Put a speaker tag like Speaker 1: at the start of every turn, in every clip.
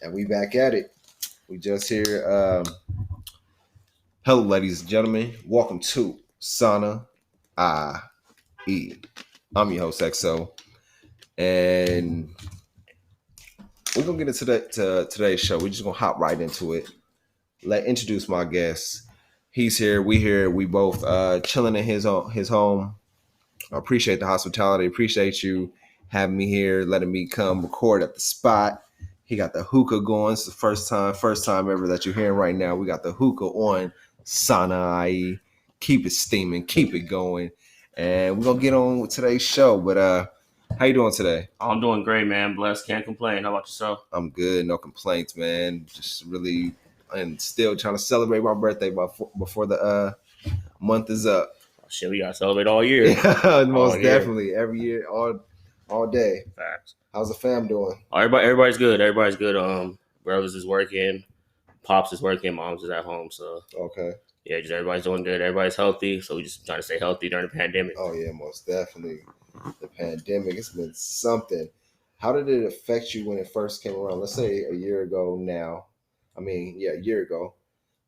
Speaker 1: And we back at it. We just here. Hello, ladies and gentlemen. Welcome to SAUNAIE. I'm your host, XO. And we're going to get into today's show. We're just going to hop right into it. Introduce my guest. He's here. We here. We both chilling in his home. I appreciate the hospitality. Appreciate you having me here, letting me come record at the spot. He got the hookah going. It's the first time ever that you're hearing right now. We got the hookah on SAUNAIE. Keep it steaming, keep it going. And we're gonna get on with today's show. But how you doing today?
Speaker 2: I'm doing great, man. Blessed, can't complain. How about yourself?
Speaker 1: I'm good, no complaints, man. Just really and still trying to celebrate my birthday before the month is up.
Speaker 2: Oh, shit, we gotta celebrate all year.
Speaker 1: Most definitely. Every year, all day.
Speaker 2: Facts.
Speaker 1: How's the fam doing?
Speaker 2: Everybody's good. Everybody's good. Brothers is working, pops is working, mom's is at home. So
Speaker 1: okay.
Speaker 2: Yeah, just everybody's doing good. Everybody's healthy. So we just trying to stay healthy during the pandemic.
Speaker 1: Oh yeah, most definitely. The pandemic, it's been something. How did it affect you when it first came around? Let's say a year ago now. A year ago,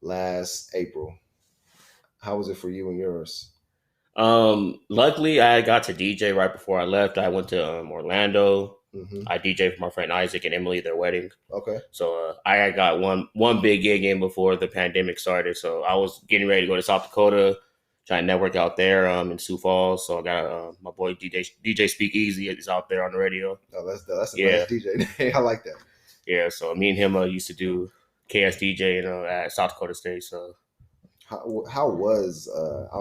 Speaker 1: last April. How was it for you and yours?
Speaker 2: Luckily I got to DJ right before I left. I went to Orlando.
Speaker 1: Mm-hmm.
Speaker 2: I DJed for my friend Isaac and Emily, their wedding.
Speaker 1: Okay.
Speaker 2: So I got one big gig in before the pandemic started. So I was getting ready to go to South Dakota, trying to network out there in Sioux Falls. So I got my boy DJ Speakeasy is out there on the radio.
Speaker 1: Oh, that's a nice DJ. I like that.
Speaker 2: Yeah. So me and him used to do KSDJ at South Dakota State. So
Speaker 1: how was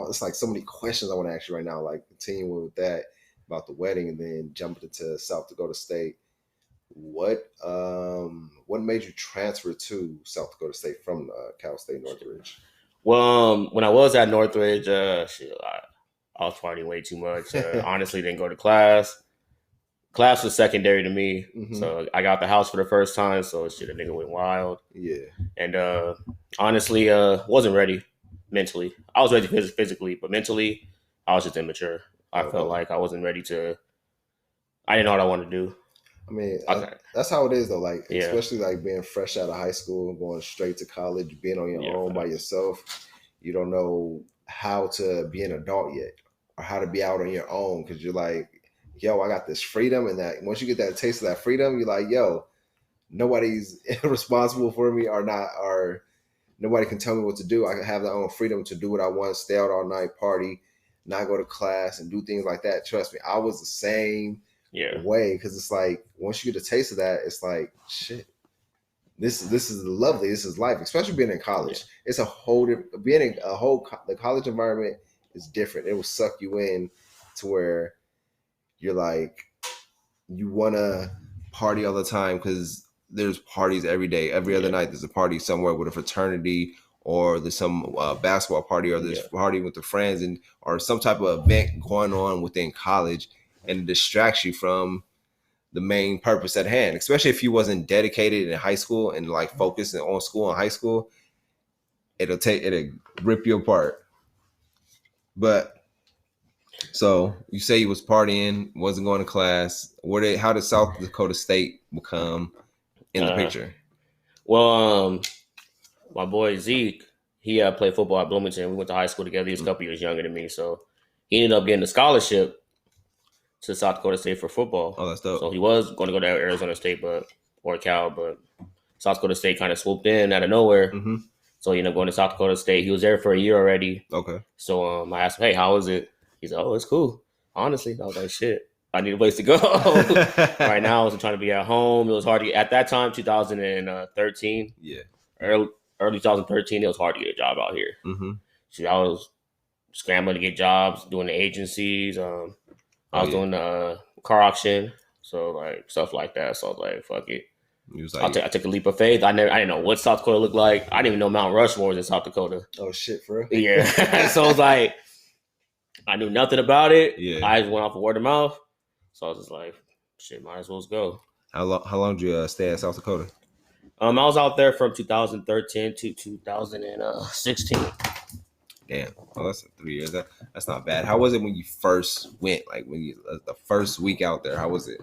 Speaker 1: it's like so many questions I want to ask you right now. Like continuing with that about the wedding and then jumping into South Dakota State. What made you transfer to South Dakota State from Cal State Northridge?
Speaker 2: Well, when I was at Northridge, I was partying way too much. Honestly, didn't go to class. Class was secondary to me. Mm-hmm. So I got the house for the first time. So shit, a nigga went wild.
Speaker 1: Yeah.
Speaker 2: And honestly, wasn't ready mentally. I was ready physically, but mentally, I was just immature. I felt like I wasn't ready I didn't know what I wanted to do.
Speaker 1: I mean, that's how it is though. Like, especially like being fresh out of high school and going straight to college, being on your own by yourself. You don't know how to be an adult yet or how to be out on your own. Cause you're like, yo, I got this freedom. And that once you get that taste of that freedom, you're like, yo, nobody's responsible for me or nobody can tell me what to do. I can have my own freedom to do what I want, stay out all night, party, not go to class and do things like that. Trust me, I was the same way because it's like once you get a taste of that, it's like shit. This is lovely. This is life, especially being in college. Yeah. It's a whole the college environment is different. It will suck you in to where you're like you want to party all the time because there's parties every day. Every other night there's a party somewhere with a fraternity. Or there's some basketball party, or there's party with the friends, or some type of event going on within college, and it distracts you from the main purpose at hand. Especially if you wasn't dedicated in high school and like focused on school in high school, it'll rip you apart. But so you say you was partying, wasn't going to class. How did South Dakota State become in the picture?
Speaker 2: Well, my boy Zeke, he played football at Bloomington. We went to high school together. He was a couple years younger than me. So he ended up getting a scholarship to South Dakota State for football.
Speaker 1: Oh, that's dope.
Speaker 2: So he was going to go to Arizona State or Cal, but South Dakota State kind of swooped in out of nowhere. Mm-hmm. So he ended up going to South Dakota State. He was there for a year already.
Speaker 1: Okay.
Speaker 2: So I asked him, hey, how was it? He's like, oh, it's cool. Honestly, I was like, shit, I need a place to go. Right now, I was trying to be at home. It was hard to get, at that time, 2013.
Speaker 1: Yeah.
Speaker 2: Early 2013, it was hard to get a job out here.
Speaker 1: Mm-hmm.
Speaker 2: So I was scrambling to get jobs, doing the agencies. I was doing the car auction, so like stuff like that. So I was like, fuck it. I took a leap of faith. I didn't know what South Dakota looked like. I didn't even know Mount Rushmore was in South Dakota.
Speaker 1: Oh shit, for real?
Speaker 2: Yeah. So it was like I knew nothing about it.
Speaker 1: Yeah.
Speaker 2: I just went off of word of mouth. So I was just like, shit, might as well go.
Speaker 1: How long did you stay in South Dakota?
Speaker 2: I was out there from 2013 to 2016.
Speaker 1: Damn. Oh, that's 3 years. That's not bad. How was it when you first went? Like when you the first week out there, how was it?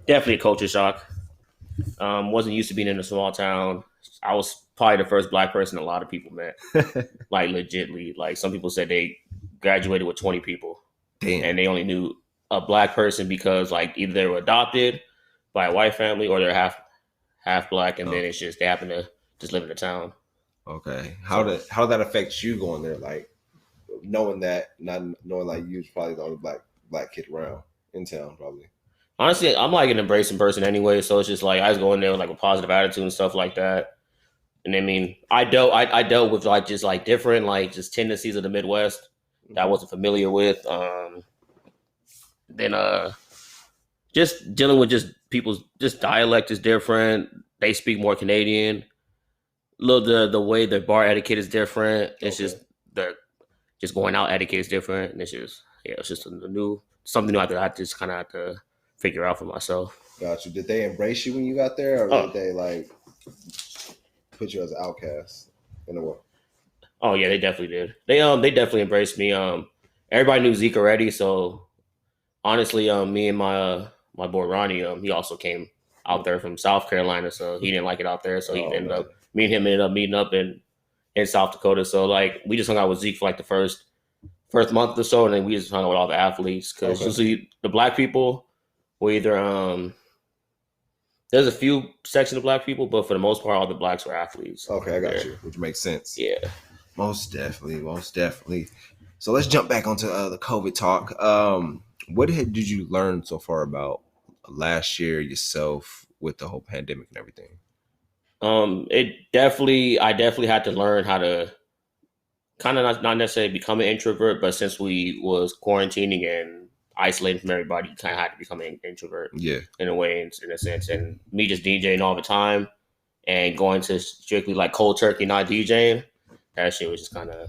Speaker 2: Definitely a culture shock. Wasn't used to being in a small town. I was probably the first black person a lot of people met. Like legitly. Like some people said they graduated with 20 people.
Speaker 1: Damn.
Speaker 2: And they only knew a black person because like either they were adopted by a white family or they're half black, and then it's just they happen to just live in the town.
Speaker 1: Okay. How did that affect you going there? Like knowing that, not knowing like you was probably the only black kid around in town, probably.
Speaker 2: Honestly, I'm like an embracing person anyway, so it's just like I was going there with like a positive attitude and stuff like that. And I mean, I dealt with like just like different like just tendencies of the Midwest that I wasn't familiar with. Then just dealing with just people's just dialect is different. They speak more Canadian. The way their bar etiquette is different. It's just the just going out etiquette is different. And it's just something new I just kind of have to figure out for myself.
Speaker 1: Got you. Did they embrace you when you got there, or did they like put you as an outcast in a way?
Speaker 2: Oh yeah, they definitely did. They definitely embraced me. Everybody knew Zeke already, so honestly, me and my boy Ronnie, he also came out there from South Carolina, so he didn't like it out there, so me and him ended up meeting up in South Dakota. So like we just hung out with Zeke for like the first month or so, and then we just hung out with all the athletes because usually the black people were either there's a few sections of black people, but for the most part, all the blacks were athletes.
Speaker 1: Okay, I got you, which makes sense.
Speaker 2: Yeah,
Speaker 1: most definitely. So let's jump back onto the COVID talk. What did you learn so far about last year yourself with the whole pandemic and everything?
Speaker 2: I definitely had to learn how to kind of not necessarily become an introvert, but since we was quarantining and isolating from everybody, you kind of had to become an introvert. Yeah, in a way, in a sense. And me just DJing all the time and going to strictly like cold turkey, not DJing, that shit was just kind of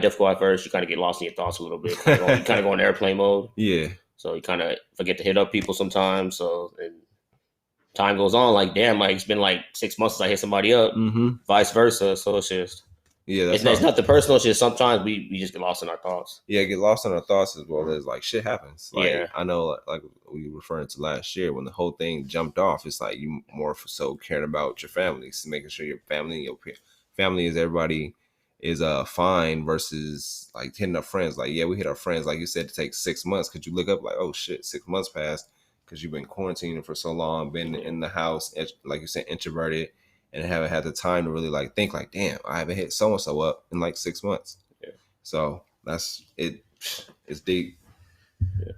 Speaker 2: difficult at first. You kind of get lost in your thoughts a little bit. You kind of go in airplane mode. Yeah. So you kind of forget to hit up people sometimes. So and time goes on, like damn, like it's been like 6 months since I hit somebody up. Vice versa. So it's just it's not the personal shit. Sometimes we just get lost in our thoughts.
Speaker 1: Yeah, get lost in our thoughts as well as like shit happens. Like I know like we were referring to last year when the whole thing jumped off. It's like you more so caring about your family, making sure your family is everybody is fine versus like hitting up friends. Like we hit our friends, like you said, to take 6 months. Could you look up like, oh shit, 6 months passed because you've been quarantining for so long, been in the house, like you said, introverted, and haven't had the time to really like think like, damn, I haven't hit so and so up in like 6 months. Yeah. So that's it. It's deep. Yeah.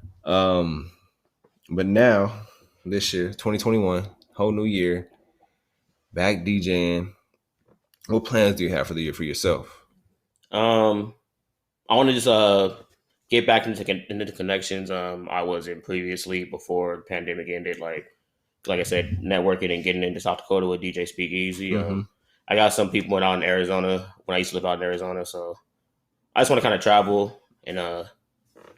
Speaker 1: But now this year, 2021, whole new year, back DJing. What plans do you have for the year for yourself?
Speaker 2: I want to just get back into the connections I was in previously before the pandemic ended. Like I said, networking and getting into South Dakota with DJ Speakeasy. I got some people out in Arizona when I used to live out in Arizona, so I just want to kind of travel and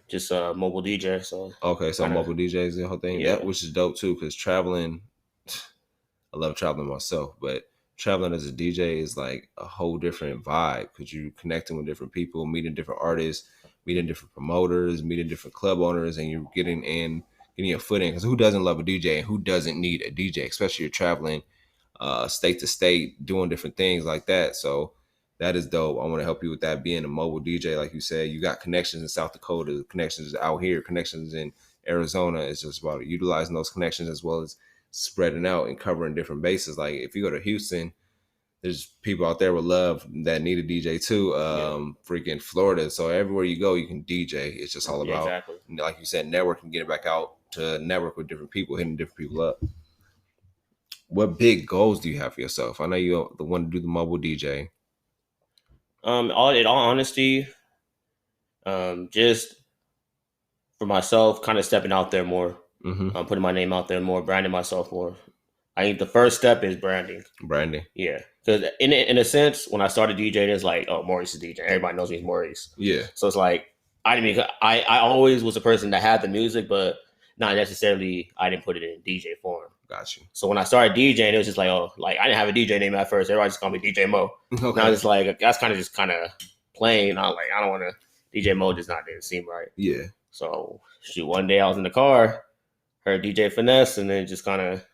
Speaker 2: just mobile DJ. So
Speaker 1: mobile DJ is the whole thing. Yeah, which is dope too, because traveling, I love traveling myself, but traveling as a DJ is like a whole different vibe because you're connecting with different people, meeting different artists, meeting different promoters, meeting different club owners, and you're getting your foot in. Because who doesn't love a DJ and who doesn't need a DJ, especially you're traveling state to state, doing different things like that. So that is dope. I want to help you with that, being a mobile DJ. Like you said, you got connections in South Dakota, connections out here, connections in Arizona. It's just about utilizing those connections as well as spreading out and covering different bases. Like if you go to Houston, there's people out there with love that need a DJ too. Freaking Florida. So everywhere you go, you can DJ. It's just all about, like you said, networking, getting back out to network with different people, hitting different people up. What big goals do you have for yourself? I know you're the one to do the mobile DJ.
Speaker 2: In all honesty, just for myself, kind of stepping out there more. Putting my name out there more, branding myself more. I think the first step is branding. Yeah. Because in a sense, when I started DJing, it's like, oh, Maurice is DJ. Everybody knows me as Maurice. Yeah. So it's like, I always was a person that had the music, but not necessarily, I didn't put it in DJ form.
Speaker 1: Got you.
Speaker 2: So when I started DJing, it was just like, oh, like I didn't have a DJ name at first. Everybody just called me DJ Mo. Okay. And I was just like, that's kind of plain. I was like, I don't want to, DJ Mo didn't seem right. Yeah. So one day I was in the car, heard DJ Finese, and then just kind of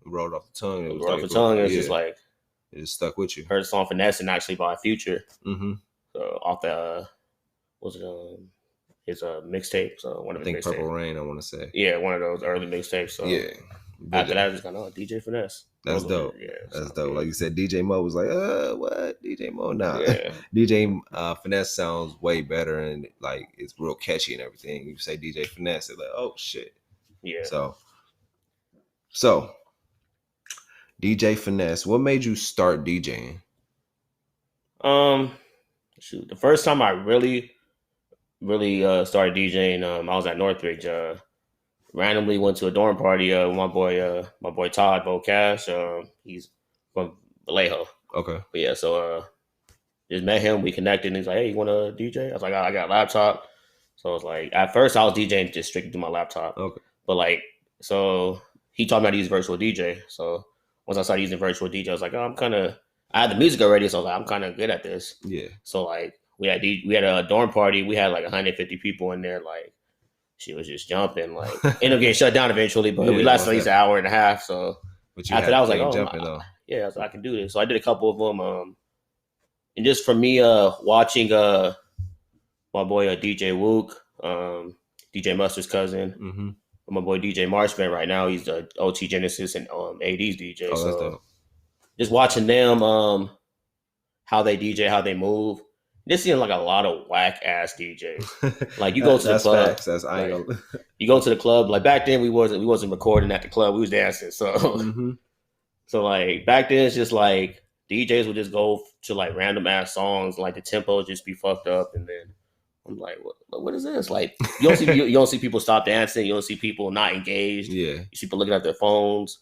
Speaker 1: rolled off the tongue. It was
Speaker 2: rolled off the tongue. It was just like
Speaker 1: it just stuck with you.
Speaker 2: Heard the song Finesse and actually by Future.
Speaker 1: Mm-hmm.
Speaker 2: So off the was it his mixtape? So one of his
Speaker 1: Purple Rain. I want to say.
Speaker 2: Yeah, one of those early mixtapes. So
Speaker 1: yeah.
Speaker 2: After that, I just got DJ Finesse.
Speaker 1: That's dope. Yeah, that's dope. Like you said, DJ Mo was like, what? DJ Mo? Nah.
Speaker 2: Yeah.
Speaker 1: DJ Finesse sounds way better and like it's real catchy and everything. You say DJ Finesse, they're like, oh shit.
Speaker 2: Yeah.
Speaker 1: So DJ Finesse, what made you start DJing?
Speaker 2: Shoot, the first time I really started DJing, I was at Northridge. Randomly went to a dorm party. My boy Todd Bo Cash. He's from Vallejo.
Speaker 1: Okay.
Speaker 2: But yeah, so just met him. We connected. And he's like, "Hey, you want to DJ?" I was like, "I got a laptop." So I was like, at first I was DJing just strictly through my laptop.
Speaker 1: Okay.
Speaker 2: But like, so he taught me how to use virtual DJ. So once I started using virtual DJ, I was like, I had the music already, so I was like, I'm kind of good at this.
Speaker 1: Yeah.
Speaker 2: So like, we had a dorm party. We had like 150 people in there. Like, she was just jumping. Like, ended up getting shut down eventually, but we lasted at least an hour and a half. So after that, I was like, I was like, I can do this. So I did a couple of them. And just for me, watching my boy DJ Wook, DJ Mustard's cousin,
Speaker 1: mm-hmm.
Speaker 2: my boy DJ Marshman right now, he's the OT Genesis and AD's DJ.
Speaker 1: Oh, so dope.
Speaker 2: Just watching them, how they DJ, how they move. This seems like a lot of whack ass DJs. Like you go to the club, you go to the club. Like back then, we wasn't recording at the club. We was dancing. So,
Speaker 1: mm-hmm.
Speaker 2: So like back then, it's just like DJs would just go to like random ass songs. Like the tempo would just be fucked up, and then I'm like, what is this? Like you don't see people stop dancing. You don't see people not engaged.
Speaker 1: Yeah,
Speaker 2: you see people looking at their phones.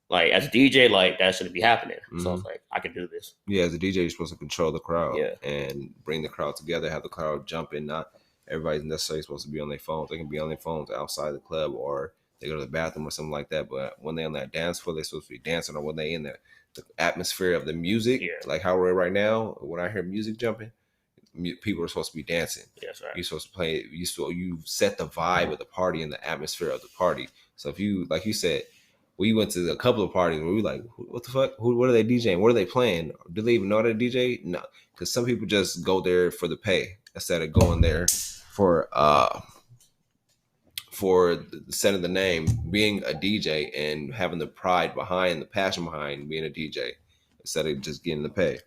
Speaker 2: Like as a DJ, like that shouldn't be happening.
Speaker 1: Mm-hmm.
Speaker 2: So I was like, I can do this.
Speaker 1: Yeah, as a DJ, you're supposed to control the crowd,
Speaker 2: yeah,
Speaker 1: and bring the crowd together, have the crowd jumping. Not everybody's necessarily supposed to be on their phones. They can be on their phones outside the club, or they go to the bathroom or something like that. But when they're on that dance floor, they're supposed to be dancing, or when they in the atmosphere of the music, like how we're right now. When I hear music jumping, people are supposed to be dancing.
Speaker 2: Yes, right.
Speaker 1: You're supposed to play. You set the vibe of the party and the atmosphere of the party. So if you, like you said, we went to a couple of parties where we were like, what the fuck? What are they DJing? What are they playing? Do they even know how to DJ? No, because some people just go there for the pay instead of going there for the set of the name, being a DJ and having the pride behind, the passion behind being a DJ instead of just getting the pay.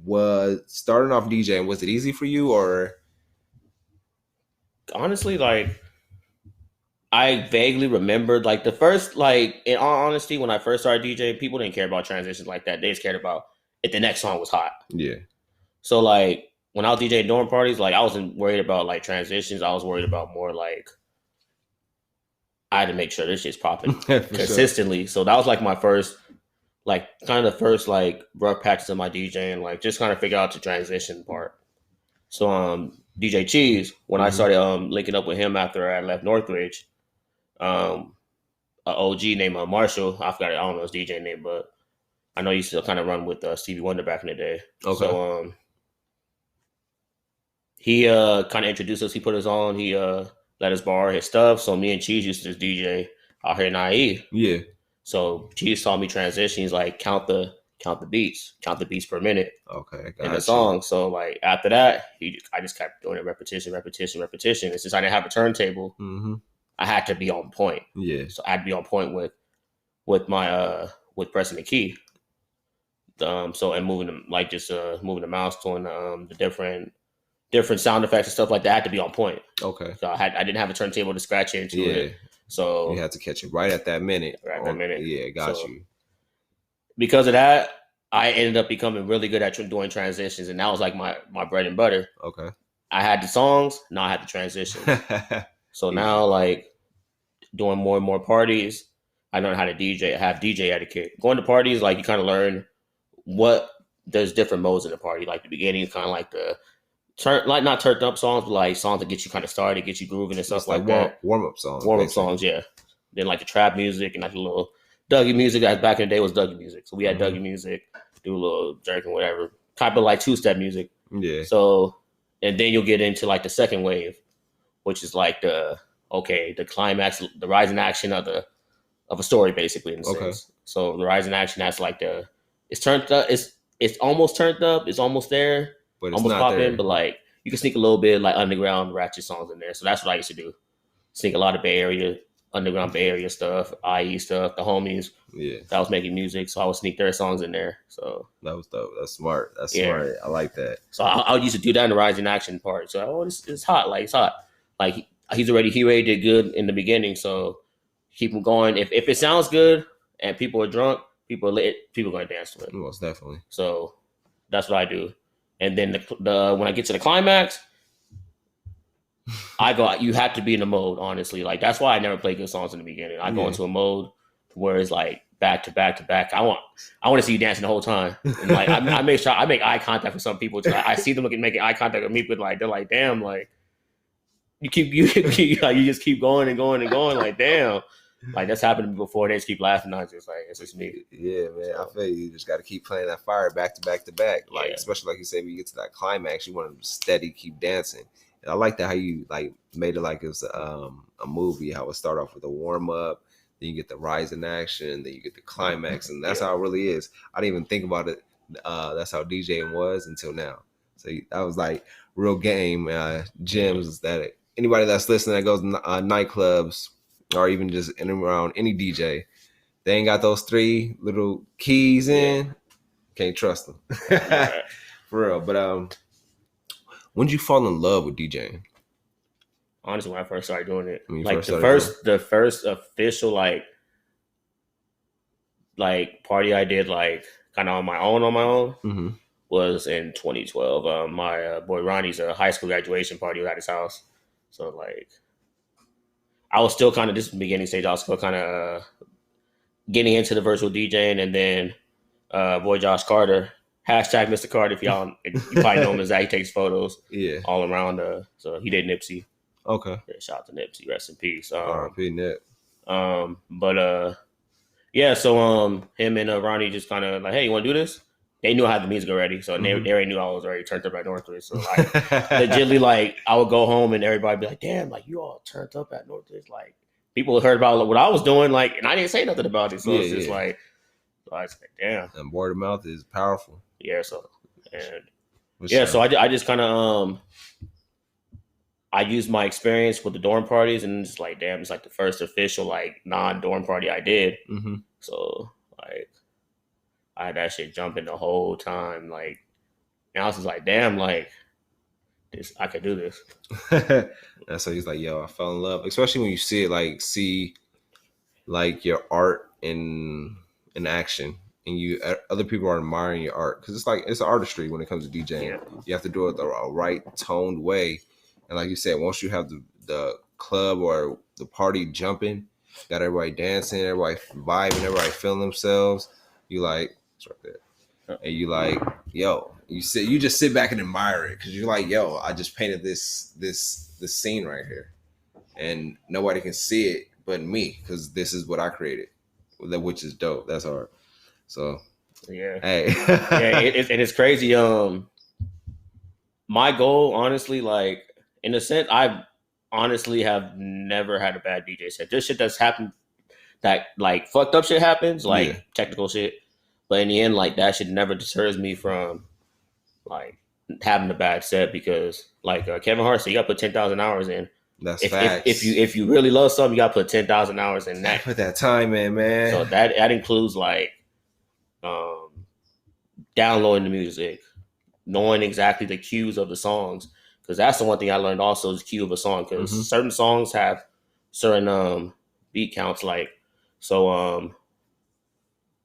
Speaker 1: Was starting off DJing, was it easy for you, or?
Speaker 2: Honestly, like, I vaguely remembered, like, the first, like, in all honesty, when I first started DJing, people didn't care about transitions like that. They just cared about if the next song was hot.
Speaker 1: Yeah. So,
Speaker 2: like, when I was DJing dorm parties, like, I wasn't worried about, like, transitions. I was worried about more, like, I had to make sure this shit's popping consistently. Sure. So that was, like, my first, like, kind of the first, like, rough practice of my DJing, like, just kind of figure out the transition part. So, DJ Cheese, when I started linking up with him after I left Northridge, an OG named Marshall, I don't know his DJ name, but I know he used to kind of run with Stevie Wonder back in the day.
Speaker 1: Okay.
Speaker 2: So he kind of introduced us. He put us on. He let us borrow his stuff. So me and Cheese used to just DJ out here in IE.
Speaker 1: Yeah.
Speaker 2: So Cheese saw me transition. He's like, count the beats per minute.
Speaker 1: Okay.
Speaker 2: In the song. So like after that, I just kept doing it repetition. It's just I didn't have a turntable.
Speaker 1: Mm-hmm.
Speaker 2: I had to be on point.
Speaker 1: Yeah.
Speaker 2: So I had to be on point with my with pressing the key. So and moving them, like just moving the mouse, doing the different sound effects and stuff like that. I had to be on point.
Speaker 1: Okay.
Speaker 2: So I didn't have a turntable to scratch into it. So
Speaker 1: you had to catch it right at that minute. Yeah, got you.
Speaker 2: Because of that, I ended up becoming really good at doing transitions, and that was like my bread and butter.
Speaker 1: Okay.
Speaker 2: I had the songs, now I had the transitions. So now, like, doing more and more parties, I learned how to DJ. I have DJ etiquette. Going to parties, like, you kind of learn there's different modes in the party. Like, the beginning is kind of like not turned up songs, but like songs that get you kind of started, get you grooving and stuff like that.
Speaker 1: Warm-up songs.
Speaker 2: Warm-up songs, yeah. Then, like, the trap music and, like, the little Dougie music. That back in the day was Dougie music. So we had Dougie music, do a little jerking, whatever. Type of, like, two-step music.
Speaker 1: Yeah.
Speaker 2: So, and then you'll get into, like, the second wave, which is like the climax, the rising action of of a story, basically, in a sense. So the Rise in Action, that's like it's turned up. It's almost turned up. It's almost there.
Speaker 1: But it's
Speaker 2: almost
Speaker 1: not
Speaker 2: popping.
Speaker 1: there.
Speaker 2: But like you can sneak a little bit like underground ratchet songs in there. So that's what I used to do. Sneak a lot of Bay Area, underground Bay Area stuff, IE stuff, the homies.
Speaker 1: Yeah.
Speaker 2: That was making music. So I would sneak their songs in there. So
Speaker 1: that was dope. That's smart. That's smart. I like that.
Speaker 2: So I used to do that in the Rise in Action part. So it's hot. Like it's hot. Like he already did good in the beginning. So keep him going. If it sounds good and people are drunk, people are lit, people are gonna dance to it.
Speaker 1: Most definitely.
Speaker 2: So that's what I do. And then the when I get to the climax, you have to be in the mode, honestly. Like that's why I never play good songs in the beginning. I go into a mode where it's like back to back to back. I want to see you dancing the whole time. And like I make sure I make eye contact with some people too. I see them making eye contact with me, but like they're like, damn, like you just keep going and going and going, like damn. Like that's happened to me before. They just keep laughing. I just like it's just me.
Speaker 1: Yeah, man. So, I feel you just got to keep playing that fire back to back to back. Like especially like you said, when you get to that climax, you want to steady keep dancing. And I like that how you like made it like it was a movie. How it start off with a warm up, then you get the rise in action, then you get the climax, and that's how it really is. I didn't even think about it. That's how DJing was until now. So that was like real game gems that anybody that's listening that goes to nightclubs. Or even just in and around any DJ, they ain't got those 3 little keys in. Can't trust them. For real. But when did you fall in love with DJing?
Speaker 2: Honestly, when I first started doing it, like the first official like party I did like kind of on my own was in 2012. My boy Ronnie's high school graduation party was at his house. So like. I was still kind of this beginning stage. I was still kind of getting into the virtual DJing, and then boy Josh Carter, hashtag Mr. Carter. If you probably know him as that, he takes photos, all around. So he did Nipsey.
Speaker 1: Okay,
Speaker 2: shout out to Nipsey, rest in peace.
Speaker 1: R.I.P. Nip.
Speaker 2: But so him and Ronnie just kind of like, hey, you want to do this? They knew I had the music already, so they already knew I was already turned up at Northridge. So like, legitimately, like I would go home and everybody would be like, "Damn, like you all turned up at Northridge." Like people heard about what I was doing, like, and I didn't say nothing about it. So it's just like, I was like, "Damn."
Speaker 1: And word of mouth is powerful.
Speaker 2: Yeah. So so I just kind of I used my experience with the dorm parties, and it's like, damn, it's like the first official like non-dorm party I did. So like. I had that shit jumping the whole time, like, and I was just like, damn, like, this, I could do this.
Speaker 1: And so he's like, yo, I fell in love, especially when you see it, see your art in action, and other people are admiring your art, because it's an artistry when it comes to DJing. Yeah. You have to do it the right toned way, and like you said, once you have the club or the party jumping, got everybody dancing, everybody vibing, everybody feeling themselves, you like. Right there. And you like, yo, you just sit back and admire it, because you're like, yo, I just painted this scene right here, and nobody can see it but me, because this is what I created, which is dope. That's hard. So
Speaker 2: yeah,
Speaker 1: hey,
Speaker 2: it's crazy. My goal, honestly, like in a sense, I honestly have never had a bad DJ set. There's shit that's happened that like fucked up shit happens, like technical shit. But in the end, like that shit never deters me from like having a bad set, because like Kevin Hart said, you got to put 10,000 hours in.
Speaker 1: That's facts.
Speaker 2: If you really love something, you got to put 10,000 hours in that.
Speaker 1: Put that time in, man.
Speaker 2: So that includes like downloading the music, knowing exactly the cues of the songs, because that's the one thing I learned also is cue of a song, because certain songs have certain beat counts, like so.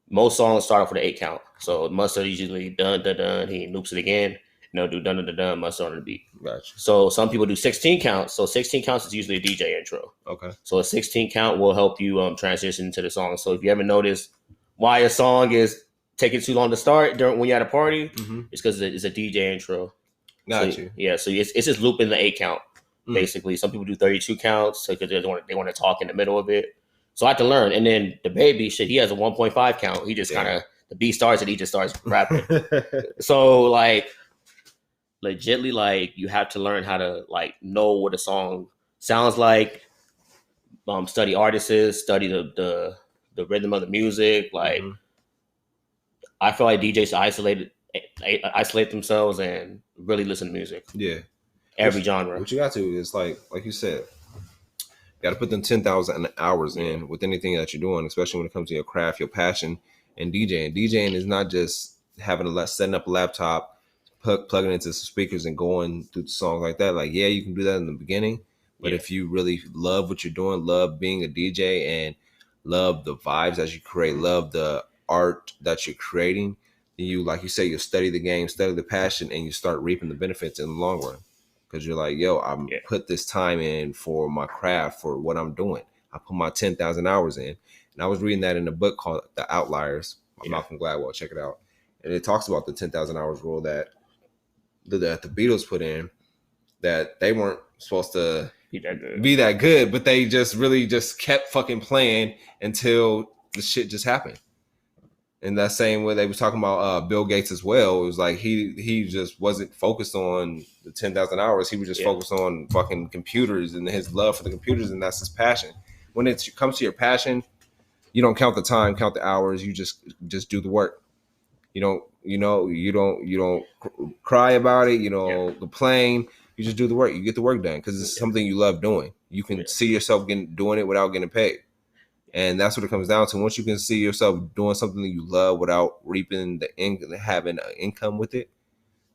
Speaker 2: Most songs start off with an 8 count. So Mustard usually dun dun dun. He loops it again. And they'll do dun dun dun dun. Mustard on the beat.
Speaker 1: Gotcha.
Speaker 2: So some people do 16 counts. So 16 counts is usually a DJ intro.
Speaker 1: Okay.
Speaker 2: So a 16 count will help you transition to the song. So if you ever notice why a song is taking too long to start when you're at a party, it's because it's a DJ intro.
Speaker 1: Gotcha.
Speaker 2: Yeah. So it's just looping the 8 count basically. Some people do 32 counts because they want to talk in the middle of it. So I had to learn. And then the baby shit, he has a 1.5 count. He just kind of, the beat starts and he just starts rapping. So like, legitly, like you have to learn how to like know what a song sounds like, study artists, study the the rhythm of the music. Like, I feel like DJs should isolate themselves and really listen to music.
Speaker 1: Yeah.
Speaker 2: Every genre.
Speaker 1: What you got to is like you said, you got to put them 10,000 hours in with anything that you're doing, especially when it comes to your craft, your passion, and DJing. DJing is not just setting up a laptop, plugging into some speakers and going through the songs like that. Like, yeah, you can do that in the beginning, but if you really love what you're doing, love being a DJ, and love the vibes that you create, love the art that you're creating, then you, like you say, you study the game, study the passion, and you start reaping the benefits in the long run. Because you're like, yo, I'm put this time in for my craft, for what I'm doing. I put my 10,000 hours in. And I was reading that in a book called The Outliers by Malcolm Gladwell. Check it out. And it talks about the 10,000 hours rule that the Beatles put in, that they weren't supposed to be that good, but they just really just kept fucking playing until the shit just happened. And that same way they was talking about Bill Gates as well. It was like he just wasn't focused on the 10,000 hours. He was just focused on fucking computers and his love for the computers, and that's his passion. When it comes to your passion, you don't count the time, count the hours. You just do the work. You don't cry about it. Complain. You just do the work. You get the work done because it's something you love doing. You can see yourself doing it without getting paid. And that's what it comes down to. Once you can see yourself doing something that you love without reaping having an income with it,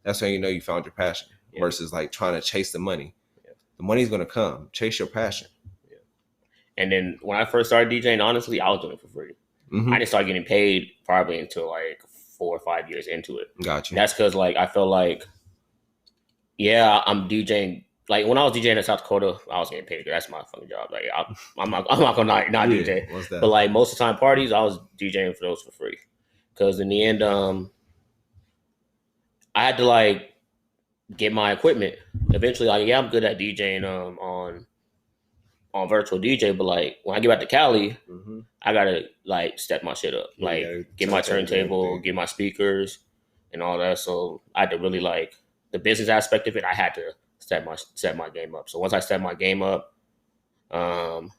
Speaker 1: that's when you know you found your passion. Versus like trying to chase the money. The money's gonna come. Chase your passion.
Speaker 2: And then when I first started DJing, honestly, I was doing it for free. I didn't start getting paid probably until like 4 or 5 years into it.
Speaker 1: Gotcha.
Speaker 2: And that's because like I felt like, I'm DJing. Like when I was DJing in South Dakota, I was getting paid. That's my fucking job. Like I'm not gonna not DJ.
Speaker 1: What's that?
Speaker 2: But like most of the time parties, I was DJing for those for free. Because in the end, I had to like get my equipment. Eventually, like I'm good at DJing on virtual DJ, but like when I get back to Cali, I gotta like step my shit up. Like get my turntable, get my speakers, and all that. So I had to really like the business aspect of it. I had to set my game up. So once I set my game up, my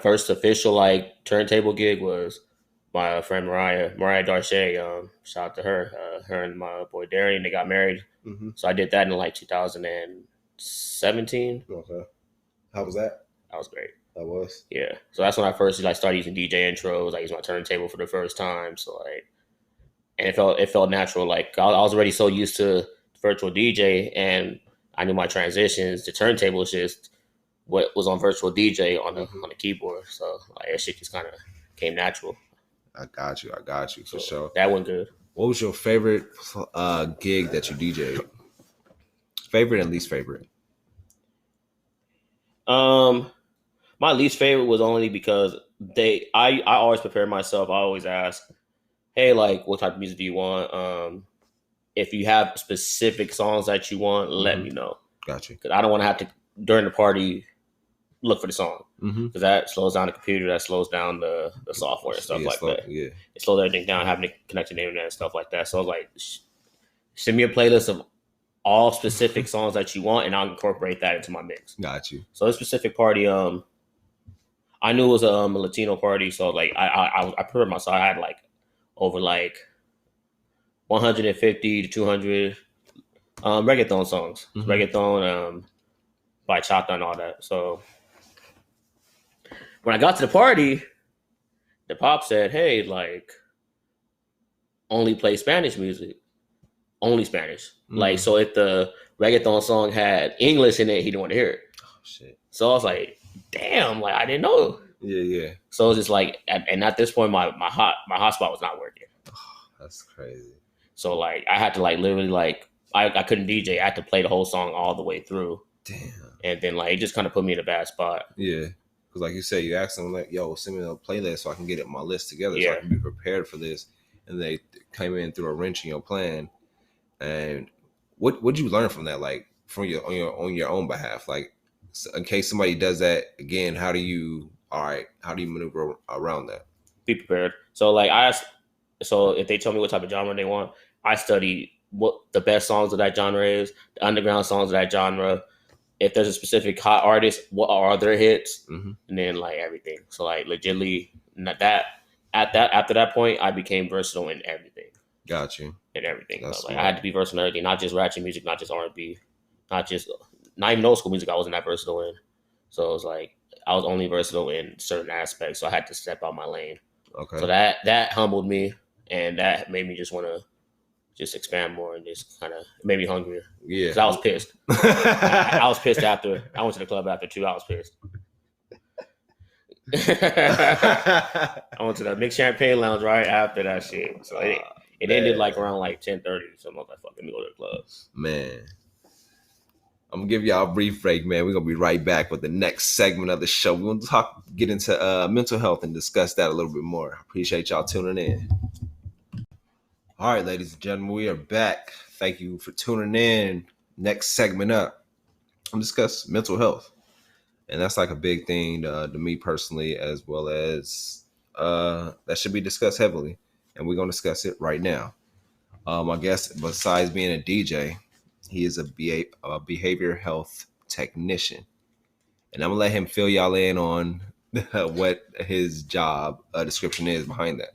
Speaker 2: first official like turntable gig was my friend Mariah Darche. Shout out to her. Her and my boy Darian, they got married. So I did that in like 2017.
Speaker 1: Okay. How was that?
Speaker 2: That was great.
Speaker 1: That was?
Speaker 2: Yeah. So that's when I first like started using DJ intros. I used my turntable for the first time. So like, and it felt natural. Like I was already so used to virtual DJ, and I knew my transitions. The turntable was just what was on virtual DJ on the keyboard. So like that shit just kind of came natural.
Speaker 1: I got you for sure.
Speaker 2: That went good.
Speaker 1: What was your favorite gig that you DJ'd? Favorite and least favorite?
Speaker 2: My least favorite was only because I always prepare myself. I always ask, hey, like, what type of music do you want? If you have specific songs that you want, let me know.
Speaker 1: Gotcha.
Speaker 2: Because I don't want to have to, during the party, look for the song. Because that slows down the computer, that slows down the software and stuff like that. Yeah. It slows everything down, having to connect to the internet and stuff like that. So I was like, send me a playlist of all specific songs that you want, and I'll incorporate that into my mix.
Speaker 1: Got you.
Speaker 2: So this specific party, I knew it was a Latino party, so like I prepared myself. I had like over like 150 to 200 reggaeton songs, reggaeton by Chata and all that. So when I got to the party, the pop said, "Hey, like, only play Spanish music, only Spanish." Like, so if the reggaeton song had English in it, he didn't want to hear it.
Speaker 1: Oh shit!
Speaker 2: So I was like, "Damn!" Like I didn't know.
Speaker 1: Yeah.
Speaker 2: So it was just like, and at this point, my hotspot was not working.
Speaker 1: Oh, that's crazy.
Speaker 2: So like, I had to like literally like, I couldn't DJ. I had to play the whole song all the way through.
Speaker 1: Damn.
Speaker 2: And then like, it just kind of put me in a bad spot.
Speaker 1: Yeah. Because like you said, you asked them like, yo, send me a playlist so I can get it my list together so I can be prepared for this. And they came in through a wrench in your plan. And what did you learn from that? Like from on your own behalf? Like in case somebody does that again, how do you maneuver around that?
Speaker 2: Be prepared. So like so if they tell me what type of genre they want, I study what the best songs of that genre is, the underground songs of that genre. If there's a specific hot artist, what are their hits? And then like everything. So like legitimately after that point, I became versatile in everything.
Speaker 1: Got you.
Speaker 2: In everything. Like, I had to be versatile in everything, not just ratchet music, not just R&B, not even old school music. I wasn't that versatile in. So it was like I was only versatile in certain aspects. So I had to step out my lane.
Speaker 1: Okay.
Speaker 2: So that humbled me, and that made me just want to just expand more, and just kind of made me hungrier.
Speaker 1: Yeah.
Speaker 2: Because I was pissed. I was pissed after I went to the club after 2. I was pissed. I went to the Mixed Champagne Lounge right after that shit. So it ended like around like 10:30. So I was like, fuck, let me go to the club.
Speaker 1: Man. I'm gonna give y'all a brief break, man. We're gonna be right back with the next segment of the show. We're gonna get into mental health and discuss that a little bit more. Appreciate y'all tuning in. All right, ladies and gentlemen, we are back. Thank you for tuning in. Next segment up, I'm discuss mental health, and that's like a big thing to me personally, as well as that should be discussed heavily, and we're gonna discuss it right now. I guess besides being a DJ, he is a behavior health technician, and I'm gonna let him fill y'all in on what his job description is behind that.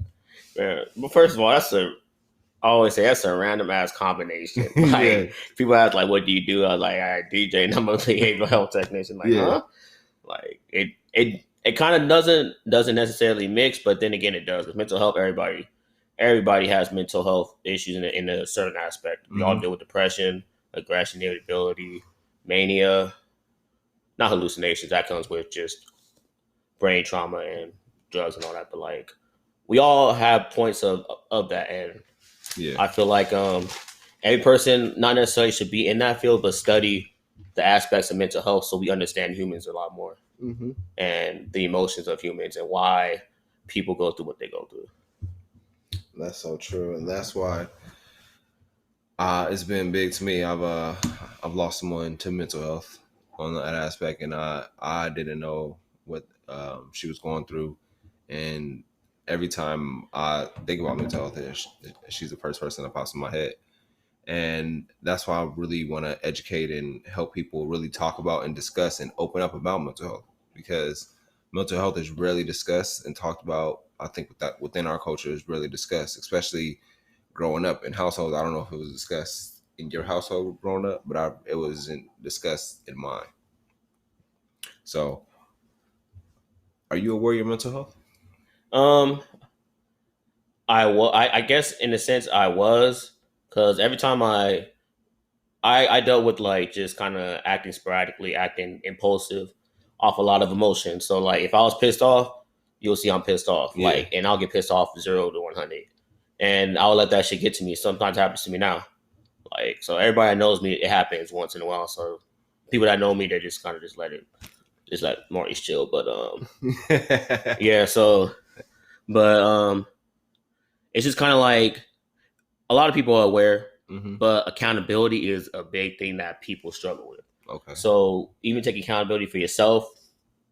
Speaker 2: Yeah, well, first of all, I always say that's a random ass combination. Like people ask, like, "What do you do?" I was like, "I DJ, and I'm a behavioral health technician." Like, huh? Like it kind of doesn't necessarily mix, but then again, it does. With mental health, everybody has mental health issues in a certain aspect. We all deal with depression, aggression, irritability, mania, not hallucinations. That comes with just brain trauma and drugs and all that. But like, we all have points of that, and I feel like every person not necessarily should be in that field, but study the aspects of mental health so we understand humans a lot more and the emotions of humans and why people go through what they go through.
Speaker 1: That's so true, and that's why it's been big to me. I've lost someone to mental health on that aspect, and I didn't know what she was going through, and every time I think about mental health, she's the first person that pops in my head. And that's why I really want to educate and help people really talk about and discuss and open up about mental health, because mental health is rarely discussed and talked about. I think that within our culture is rarely discussed, especially growing up in households. I don't know if it was discussed in your household growing up, but it wasn't discussed in mine. So, are you aware of your mental health?
Speaker 2: I guess in a sense I was, because every time I dealt with like just kind of acting sporadically, acting impulsive off a lot of emotion. So like if I was pissed off, you'll see I'm pissed off. Like, and I'll get pissed off 0 to 100, and I'll let that shit get to me. Sometimes it happens to me now. Like, so everybody that knows me, it happens once in a while. So people that know me, they just kind of just let Maurice chill. But yeah. So, but it's just kind of like a lot of people are aware, but accountability is a big thing that people struggle with.
Speaker 1: Okay.
Speaker 2: So even taking accountability for yourself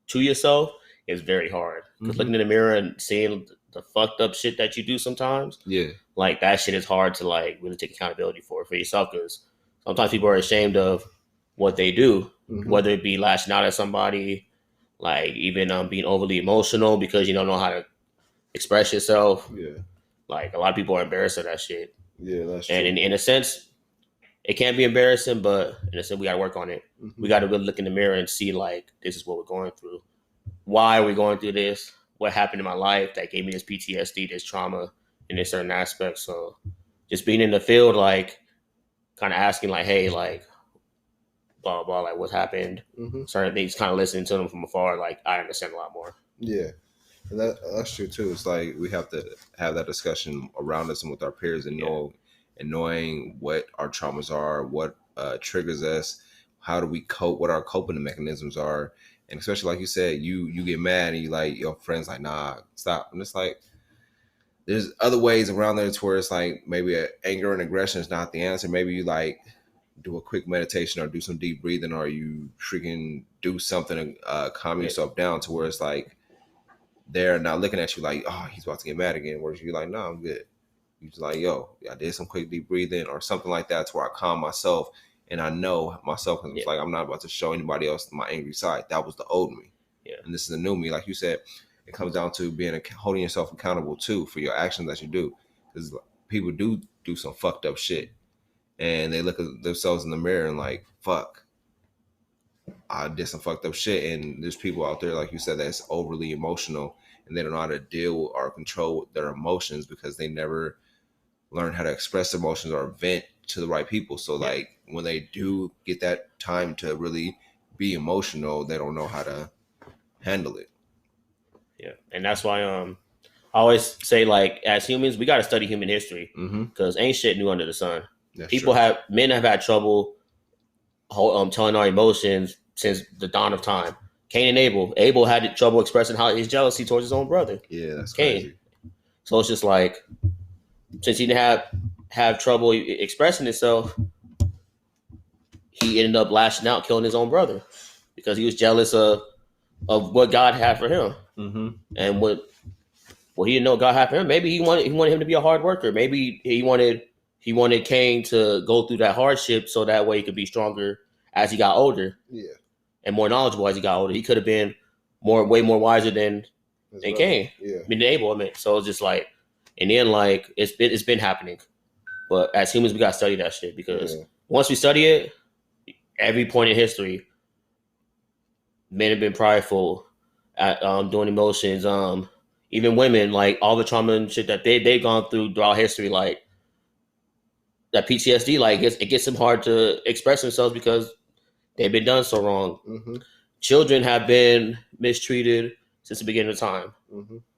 Speaker 2: to yourself is very hard, because looking in the mirror and seeing the fucked up shit that you do sometimes, like that shit is hard to like really take accountability for yourself, because sometimes people are ashamed of what they do, whether it be lashing out at somebody, like even being overly emotional because you don't know how to express yourself. Like a lot of people are embarrassed of that shit.
Speaker 1: That's true.
Speaker 2: And in a sense, it can be embarrassing, but in a sense, we got to work on it. We got to really look in the mirror and see, like, this is what we're going through. Why are we going through this? What happened in my life that gave me this PTSD, this trauma in this certain aspect? So just being in the field, like, kind of asking, like, hey, like, blah, blah, like, what happened? Certain things, kind of listening to them from afar, like, I understand a lot more.
Speaker 1: Yeah. And that's true too. It's like we have to have that discussion around us and with our peers, and knowing what our traumas are, what triggers us, how do we cope, what our coping mechanisms are, and especially like you said, you get mad and you like your friends like, nah, stop. And it's like there's other ways around there to where it's like maybe anger and aggression is not the answer. Maybe you like do a quick meditation or do some deep breathing, or you freaking do something to calm yourself down to where it's like they're not looking at you like, oh, he's about to get mad again. Whereas you're like, no, I'm good. You're just like, yo, I did some quick deep breathing or something like that to where I calm myself, and I know myself, because it's like I'm not about to show anybody else my angry side. That was the old me. And this is the new me. Like you said, it comes down to holding yourself accountable too for your actions that you do, because people do some fucked up shit, and they look at themselves in the mirror and like, fuck, I did some fucked up shit. And there's people out there, like you said, that's overly emotional, and they don't know how to deal or control their emotions because they never learn how to express emotions or vent to the right people. So like when they do get that time to really be emotional, they don't know how to handle it.
Speaker 2: Yeah, and that's why I always say, like, as humans, we got to study human history because ain't shit new under the sun. Men have had trouble telling our emotions since the dawn of time. Cain and Abel. Abel had trouble expressing his jealousy towards his own brother.
Speaker 1: Yeah, that's
Speaker 2: Cain.
Speaker 1: crazy.
Speaker 2: So it's just like, since he didn't have trouble expressing himself, he ended up lashing out, killing his own brother because he was jealous of what God had for him, and what he didn't know God had for him. Maybe he wanted him to be a hard worker. Maybe he wanted Cain to go through that hardship so that way he could be stronger as he got older, and more knowledgeable as he got older. He could have been way more wiser than Cain, than Abel. I mean, so it's just like, in the end, like it's been happening, but as humans, we gotta study that shit because once we study it, every point in history, men have been prideful at doing emotions. Even women, like all the trauma and shit that they've gone throughout history, like that PTSD, like it gets them hard to express themselves because they've been done so wrong. Children have been mistreated since the beginning of time.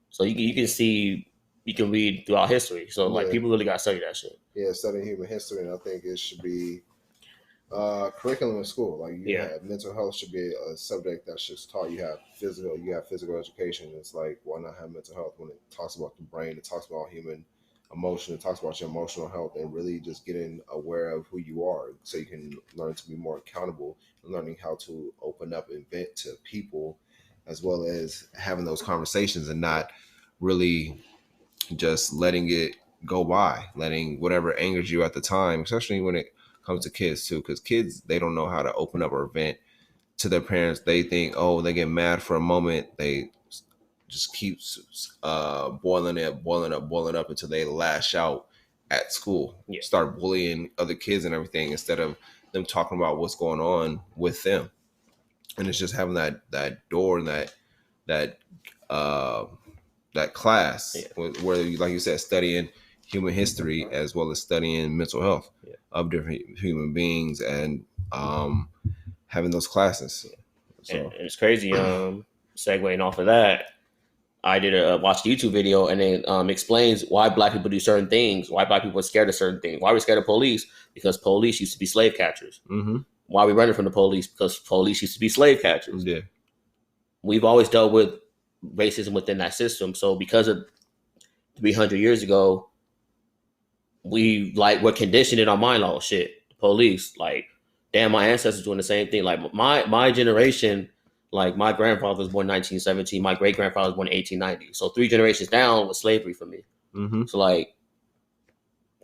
Speaker 2: So you can see, you can read throughout history. So like people really got to study that shit.
Speaker 1: Yeah, studying human history, and I think it should be curriculum in school. Like have mental health should be a subject that's just taught. You have physical education. It's like, why not have mental health when it talks about the brain? It talks about human emotion. It talks about your emotional health, and really just getting aware of who you are, so you can learn to be more accountable and learning how to open up and vent to people, as well as having those conversations and not really just letting it go by, letting whatever angers you at the time, especially when it comes to kids too, because kids, they don't know how to open up or vent to their parents. They think, they get mad for a moment, they just keep boiling up until they lash out at school, start bullying other kids and everything, instead of them talking about what's going on with them. And it's just having that door and that class where, like you said, studying human history as well as studying mental health of different human beings, and having those classes. So.
Speaker 2: And it's crazy. Segueing off of that, I did watched a YouTube video, and it explains why Black people do certain things, why Black people are scared of certain things, why we're scared of police, because police used to be slave catchers. Why we running from the police, because police used to be slave catchers.
Speaker 1: Yeah,
Speaker 2: we've always dealt with racism within that system. So because of 300 years ago, we're conditioned in our mind, like, oh shit, the police, like, damn, my ancestors doing the same thing. Like my generation, like my grandfather was born in 1917, my great grandfather was born in 1890. So 3 generations down was slavery for me. So like,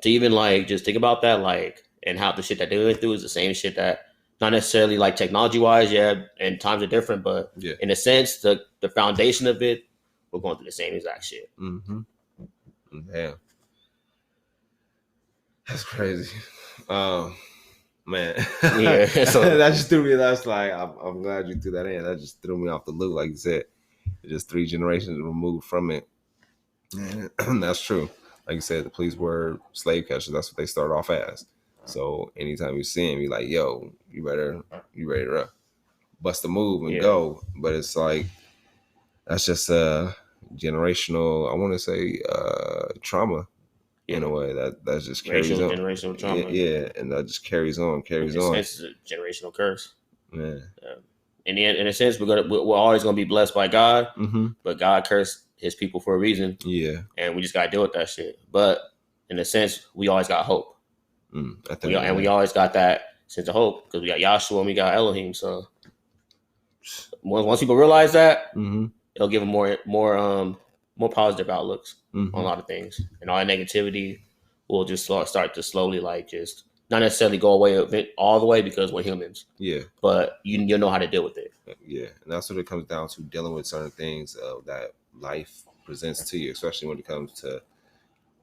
Speaker 2: to even like just think about that, like, and how the shit that they went through is the same shit that, not necessarily like technology wise, and times are different, but in a sense, the foundation of it, we're going through the same exact shit.
Speaker 1: Damn, that's crazy. Man, so that just threw me. That's like, I'm glad you threw that in. That just threw me off the loop. Like you said, just 3 generations removed from it. And that's true. Like you said, the police were slave catchers. That's what they start off as. So anytime you see him, you're like, yo, you ready to bust a move and go. But it's like, that's just a generational, I want to say, trauma in a way that just carries on.
Speaker 2: Generational trauma.
Speaker 1: Yeah, and that just carries on.
Speaker 2: In a sense, it's a generational curse.
Speaker 1: Yeah.
Speaker 2: In a sense, we're always gonna be blessed by God, but God cursed His people for a reason.
Speaker 1: Yeah,
Speaker 2: and we just gotta deal with that shit. But in a sense, we always got hope. We always got that sense of hope because we got Yahshua and we got Elohim. So once people realize that, it'll give them more positive outlooks on a lot of things, and all that negativity will just start to slowly, like, just not necessarily go away all the way, because we're humans. Yeah, but you'll know how to deal with it.
Speaker 1: Yeah, and that's what it comes down to, dealing with certain things that life presents to you, especially when it comes to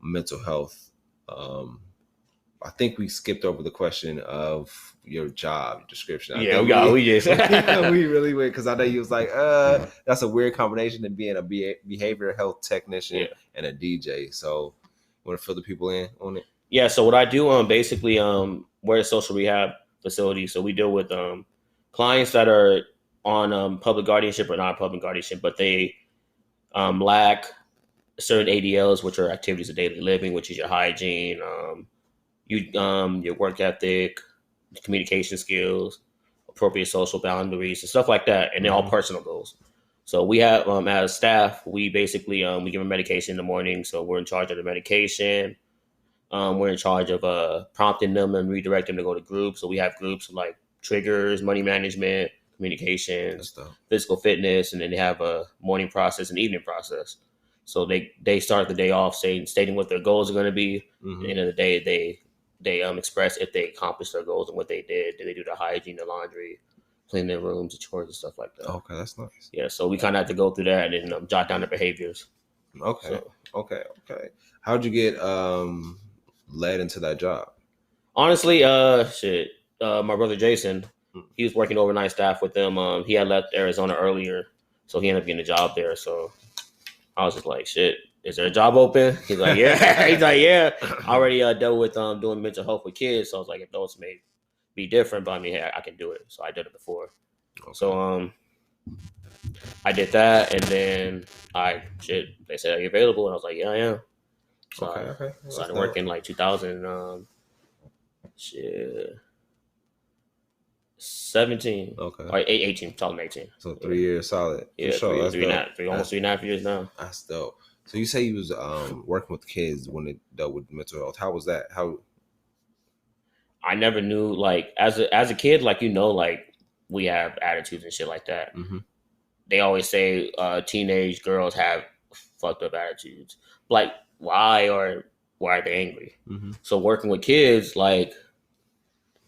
Speaker 1: mental health. I think we skipped over the question of your job description.
Speaker 2: We just
Speaker 1: we really went, because I know you was like, that's a weird combination of being a behavioral health technician and a DJ. So, want to fill the people in on it?
Speaker 2: Yeah. So what I do, basically, we're a social rehab facility. So we deal with clients that are on public guardianship or not public guardianship, but they lack certain ADLs, which are activities of daily living, which is your hygiene, your work ethic, communication skills, appropriate social boundaries, and stuff like that. And they're all personal goals. So we have, as staff, we basically, we give them medication in the morning. So we're in charge of the medication. We're in charge of prompting them and redirecting them to go to groups. So we have groups like triggers, money management, communications, physical fitness, and then they have a morning process and evening process. So they start the day off stating what their goals are going to be. At the end of the day, they express if they accomplished their goals and what they did. Did they do the hygiene, the laundry, clean their rooms, the chores, and stuff like that?
Speaker 1: Okay, that's nice.
Speaker 2: Yeah, so we kind of have to go through that and then jot down the behaviors.
Speaker 1: Okay, okay. How'd you get led into that job?
Speaker 2: Honestly, my brother Jason, he was working overnight staff with them. He had left Arizona earlier, so he ended up getting a job there. So I was just like, shit, is there a job open? He's like, yeah. He's like, yeah. I already dealt with doing mental health with kids. So I was like, adults may be different, but I mean, hey, I can do it. So I did it before. Okay. So I did that, and then they said, are you available? And I was like, yeah, I am. So I started working like 2017. Okay. Or 18, 2018.
Speaker 1: So 3 years solid.
Speaker 2: Yeah, sure. almost 3.5 years now.
Speaker 1: That's dope. So you say you was working with kids when it dealt with mental health. How was that? How?
Speaker 2: I never knew, like, as a kid, like, like we have attitudes and shit like that. Mm-hmm. They always say teenage girls have fucked up attitudes. Like, why are they angry? Mm-hmm. So working with kids, like,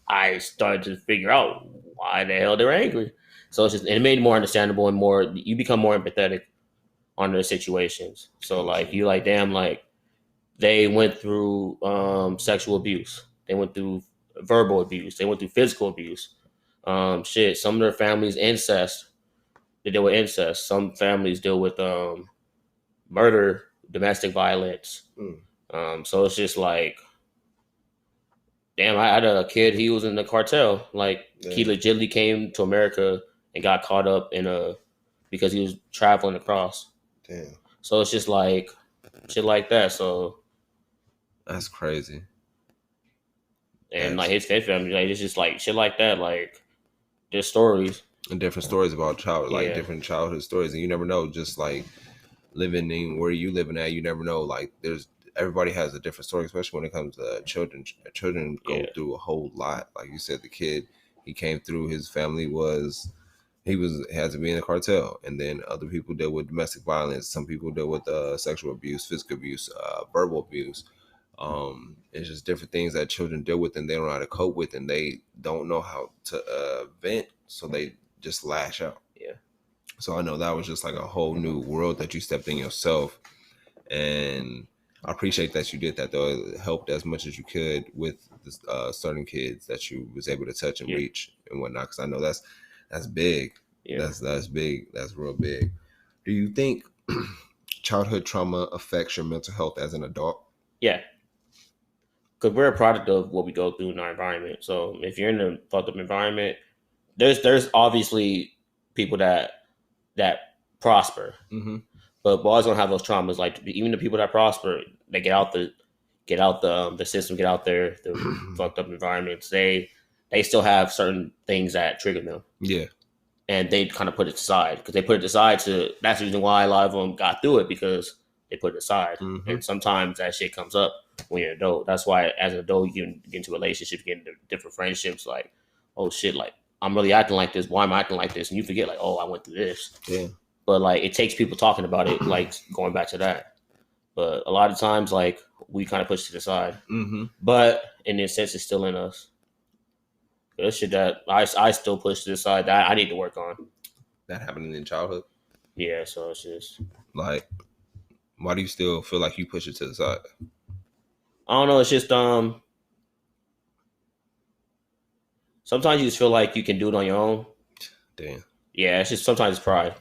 Speaker 2: I started to figure out why the hell they're angry. So it made it more understandable and you become more empathetic on their situations. So like, you like, damn, like they went through sexual abuse. They went through verbal abuse. They went through physical abuse. Some of their families incest. They deal with incest. Some families deal with murder, domestic violence. So it's just like, damn, I had a kid, he was in the cartel. Like, he legitimately came to America and got caught up because he was traveling across.
Speaker 1: Damn.
Speaker 2: So it's just like, shit like that. So.
Speaker 1: That's crazy.
Speaker 2: And like his family, like, it's just like shit like that. Like, there's stories.
Speaker 1: And different stories about different childhood stories. And you never know, just like living in where you living at, you never know. Like, everybody has a different story, especially when it comes to children. Children go through a whole lot. Like you said, the kid, he came through, his family had to be in the cartel. And then other people deal with domestic violence. Some people deal with sexual abuse, physical abuse, verbal abuse. It's just different things that children deal with and they don't know how to cope with, and they don't know how to vent, so they just lash out.
Speaker 2: Yeah.
Speaker 1: So I know that was just like a whole new world that you stepped in yourself. And I appreciate that you did that, though. It helped as much as you could with certain kids that you was able to touch and reach and whatnot. Because I know that's big. Yeah. That's big. That's real big. Do you think childhood trauma affects your mental health as an adult?
Speaker 2: Yeah. Because we're a product of what we go through in our environment. So if you're in a fucked up environment, there's obviously people that prosper. Mm-hmm. But we're always gonna have those traumas. Like, even the people that prosper, they get out the system, get out there, the fucked up environments. They still have certain things that trigger them.
Speaker 1: Yeah.
Speaker 2: And they kind of put it aside, because they put it aside that's the reason why a lot of them got through it, because they put it aside. Mm-hmm. And sometimes that shit comes up when you're an adult. That's why as an adult, you can get into relationships, get into different friendships. Like, oh shit, like, I'm really acting like this. Why am I acting like this? And you forget, like, oh, I went through this.
Speaker 1: Yeah.
Speaker 2: But like, it takes people talking about it, like going back to that. But a lot of times, like, we kind of push it to the side. Mm-hmm. But in a sense, it's still in us. There's shit that I still push to the side that I need to work on.
Speaker 1: That happened in childhood?
Speaker 2: Yeah, so it's just
Speaker 3: like, why do you still feel like you push it to the side?
Speaker 2: I don't know. It's just sometimes you just feel like you can do it on your own.
Speaker 3: Damn.
Speaker 2: Yeah, it's just sometimes it's pride.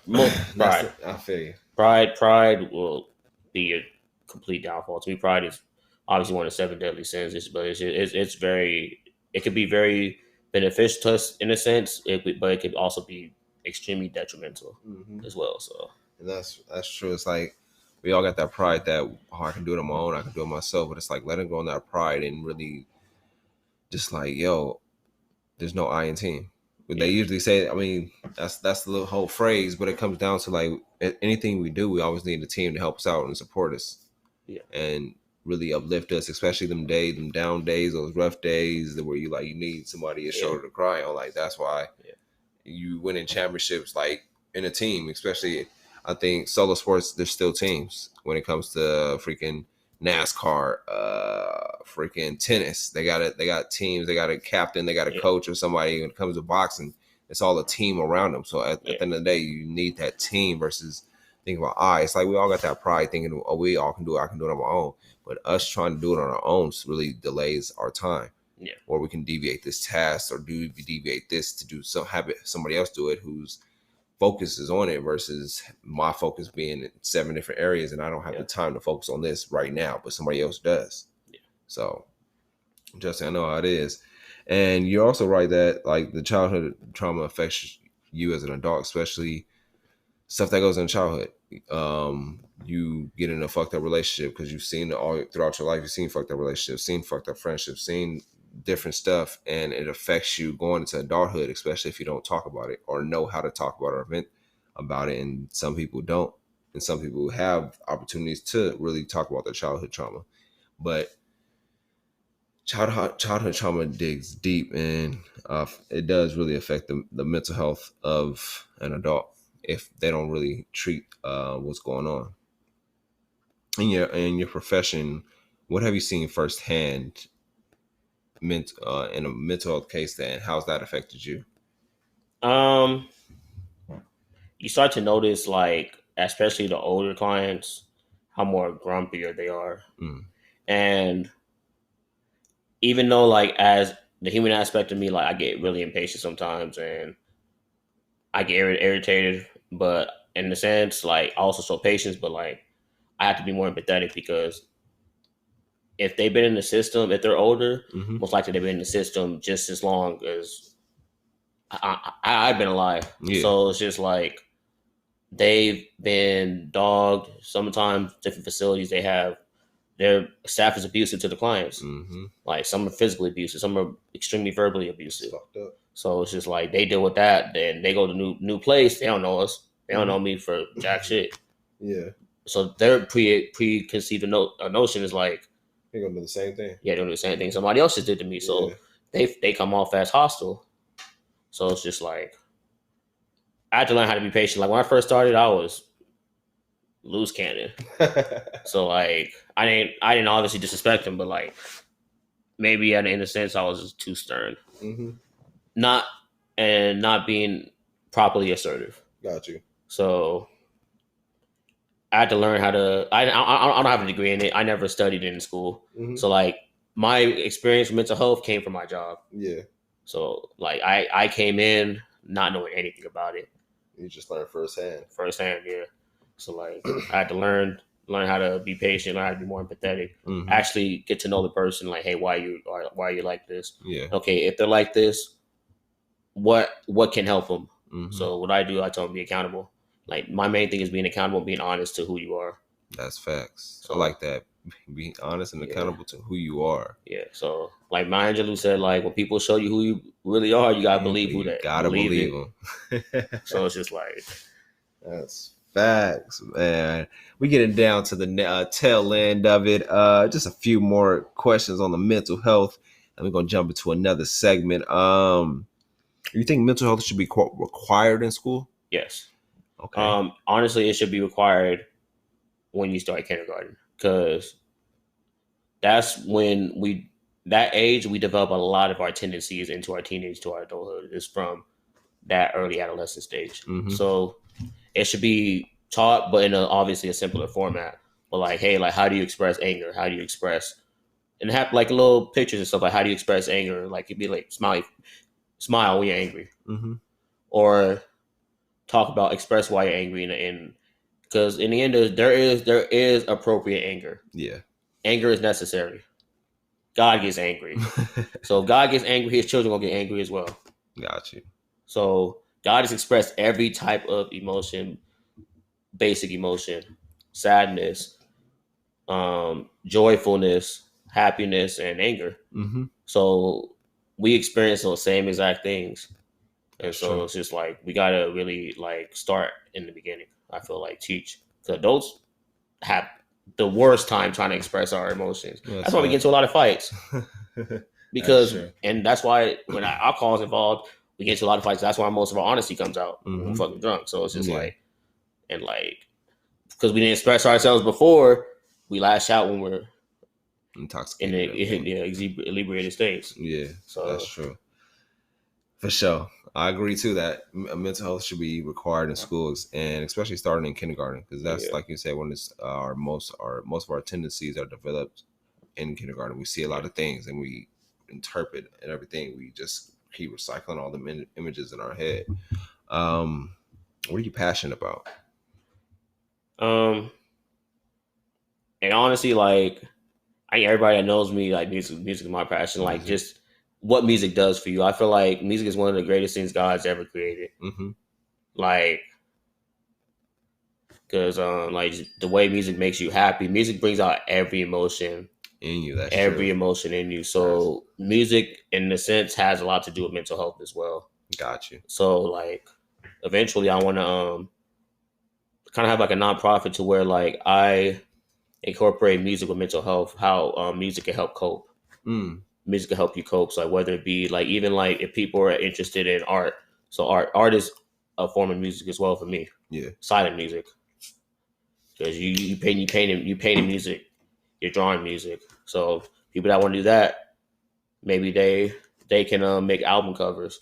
Speaker 2: Pride.
Speaker 1: I feel you.
Speaker 2: Pride will be a complete downfall. To me, pride is obviously one of the 7 deadly sins. But it's very. It could be very beneficial to us in a sense, but it could also be extremely detrimental as well. So
Speaker 3: and that's true. It's like we all got that pride that I can do it on my own. I can do it myself. But it's like letting go on that pride and really just like, yo, there's no I in team. But they usually say, I mean, that's the little whole phrase, but it comes down to like anything we do, we always need a team to help us out and support us.
Speaker 2: Yeah.
Speaker 3: And really uplift us, especially them down days, those rough days where you need somebody a shoulder to cry on. Like that's why you win in championships like in a team, especially I think solo sports, there's still teams when it comes to freaking NASCAR, freaking tennis. They got teams, they got a captain, they got a coach or somebody. When it comes to boxing, it's all a team around them. So at the end of the day, you need that team versus think about it's like we all got that pride thinking, oh, we all can do it, I can do it on my own. But us trying to do it on our own really delays our time.
Speaker 2: Yeah.
Speaker 3: Or we can deviate this task or deviate this to do have somebody else do it whose focus is on it versus my focus being in 7 different areas and I don't have the time to focus on this right now, but somebody else does. Yeah. So Justin, I know how it is. And you're also right that like the childhood trauma affects you as an adult, especially stuff that goes in childhood. You get in a fucked up relationship because you've seen it all throughout your life. You've seen fucked up relationships, seen fucked up friendships, seen different stuff, and it affects you going into adulthood, especially if you don't talk about it or know how to talk about it or vent about it. And some people don't, and some people have opportunities to really talk about their childhood trauma. But childhood trauma digs deep, and it does really affect the mental health of an adult if they don't really treat what's going on in your profession. What have you seen firsthand in a mental health case then? How's that affected you?
Speaker 2: You start to notice, like, especially the older clients, how more grumpier they are. And even though, like, as the human aspect of me, like, I get really impatient sometimes and I get irritated, but in a sense, like, I also show patience, but like I have to be more empathetic because if they've been in the system, if they're older, most likely they've been in the system just as long as I've been alive. Yeah. So it's just like they've been dogged. Sometimes different facilities they have, their staff is abusive to the clients. Like some are physically abusive, some are extremely verbally abusive. So it's just like they deal with that. Then they go to new place. They don't know us. They don't know me for jack shit. Yeah. So their preconceived notion is like
Speaker 1: they're gonna do the same thing.
Speaker 2: Yeah, they're gonna do the same thing somebody else just did to me. So they come off as hostile. So it's just like I had to learn how to be patient. Like when I first started, I was loose cannon. So like I didn't obviously disrespect them, but like maybe in a sense I was just too stern. Not being properly assertive.
Speaker 1: Got you.
Speaker 2: So I had to learn how to. I don't have a degree in it. I never studied it in school. So like my experience with mental health came from my job. Yeah. So like I came in not knowing anything about it.
Speaker 1: You just learned firsthand.
Speaker 2: Firsthand, yeah. So like I had to learn how to be patient, learn how to be more empathetic. Actually get to know the person. Like, hey, why are you like this? Yeah. Okay, if they're like this, what can help them? So what I do, I tell them be accountable. Like my main thing is being accountable, being honest to who you are.
Speaker 3: That's facts. So, I like that. Be honest and accountable to who you are.
Speaker 2: Yeah. So like Maya Angelou said, like when people show you who you really are, you gotta believe who they
Speaker 3: gotta believe them.
Speaker 2: So it's just like
Speaker 3: that's facts, man. We getting down to the tail end of it. Just a few more questions on the mental health, and we're gonna jump into another segment. You think mental health should be required in school?
Speaker 2: Yes. Okay. Honestly, it should be required when you start kindergarten because that's when that age we develop a lot of our tendencies into our teenage to our adulthood. It's from that early adolescent stage. So it should be taught, but in obviously a simpler format. But like, hey, like, how do you express anger? How do you express, and have like little pictures and stuff, like how do you express anger? Like it'd be like smile when you're angry, or talk about express why you're angry, and because in the end there is appropriate anger.
Speaker 3: Yeah,
Speaker 2: anger is necessary. God gets angry, so if God gets angry, his children will get angry as well.
Speaker 3: Got you.
Speaker 2: So God has expressed every type of emotion, basic emotion, sadness, joyfulness, happiness, and anger. So we experience those same exact things. And so it's just like, we got to really like start in the beginning. I feel like teach. So adults have the worst time trying to express our emotions. That's why we get into a lot of fights. Because, and that's why when alcohol is involved, we get into a lot of fights. That's why most of our honesty comes out when we're fucking drunk. So it's just like, and like, because we didn't express ourselves before, we lash out when we're intoxicated in the inebriated states. Yeah, so
Speaker 3: that's true. For sure. I agree too that mental health should be required in schools, and especially starting in kindergarten, because that's like you said, when it's most of our tendencies are developed in kindergarten. We see a lot of things and we interpret and everything. We just keep recycling all the images in our head. What are you passionate about?
Speaker 2: And honestly, like, I think everybody that knows me, like, music is my passion. Like, just what music does for you. I feel like music is one of the greatest things God's ever created. Like, because like the way music makes you happy, music brings out every emotion
Speaker 3: in you. That's
Speaker 2: every emotion in you. So music, in a sense, has a lot to do with mental health as well.
Speaker 3: Got you.
Speaker 2: So like, eventually, I want to kind of have like a nonprofit to where like I incorporate music with mental health. How music can help cope. Music can help you cope. So like, whether it be like, even like if people are interested in art, so art is a form of music as well for me.
Speaker 3: Yeah,
Speaker 2: silent music, because you painting music, you're drawing music. So people that want to do that, maybe they can make album covers,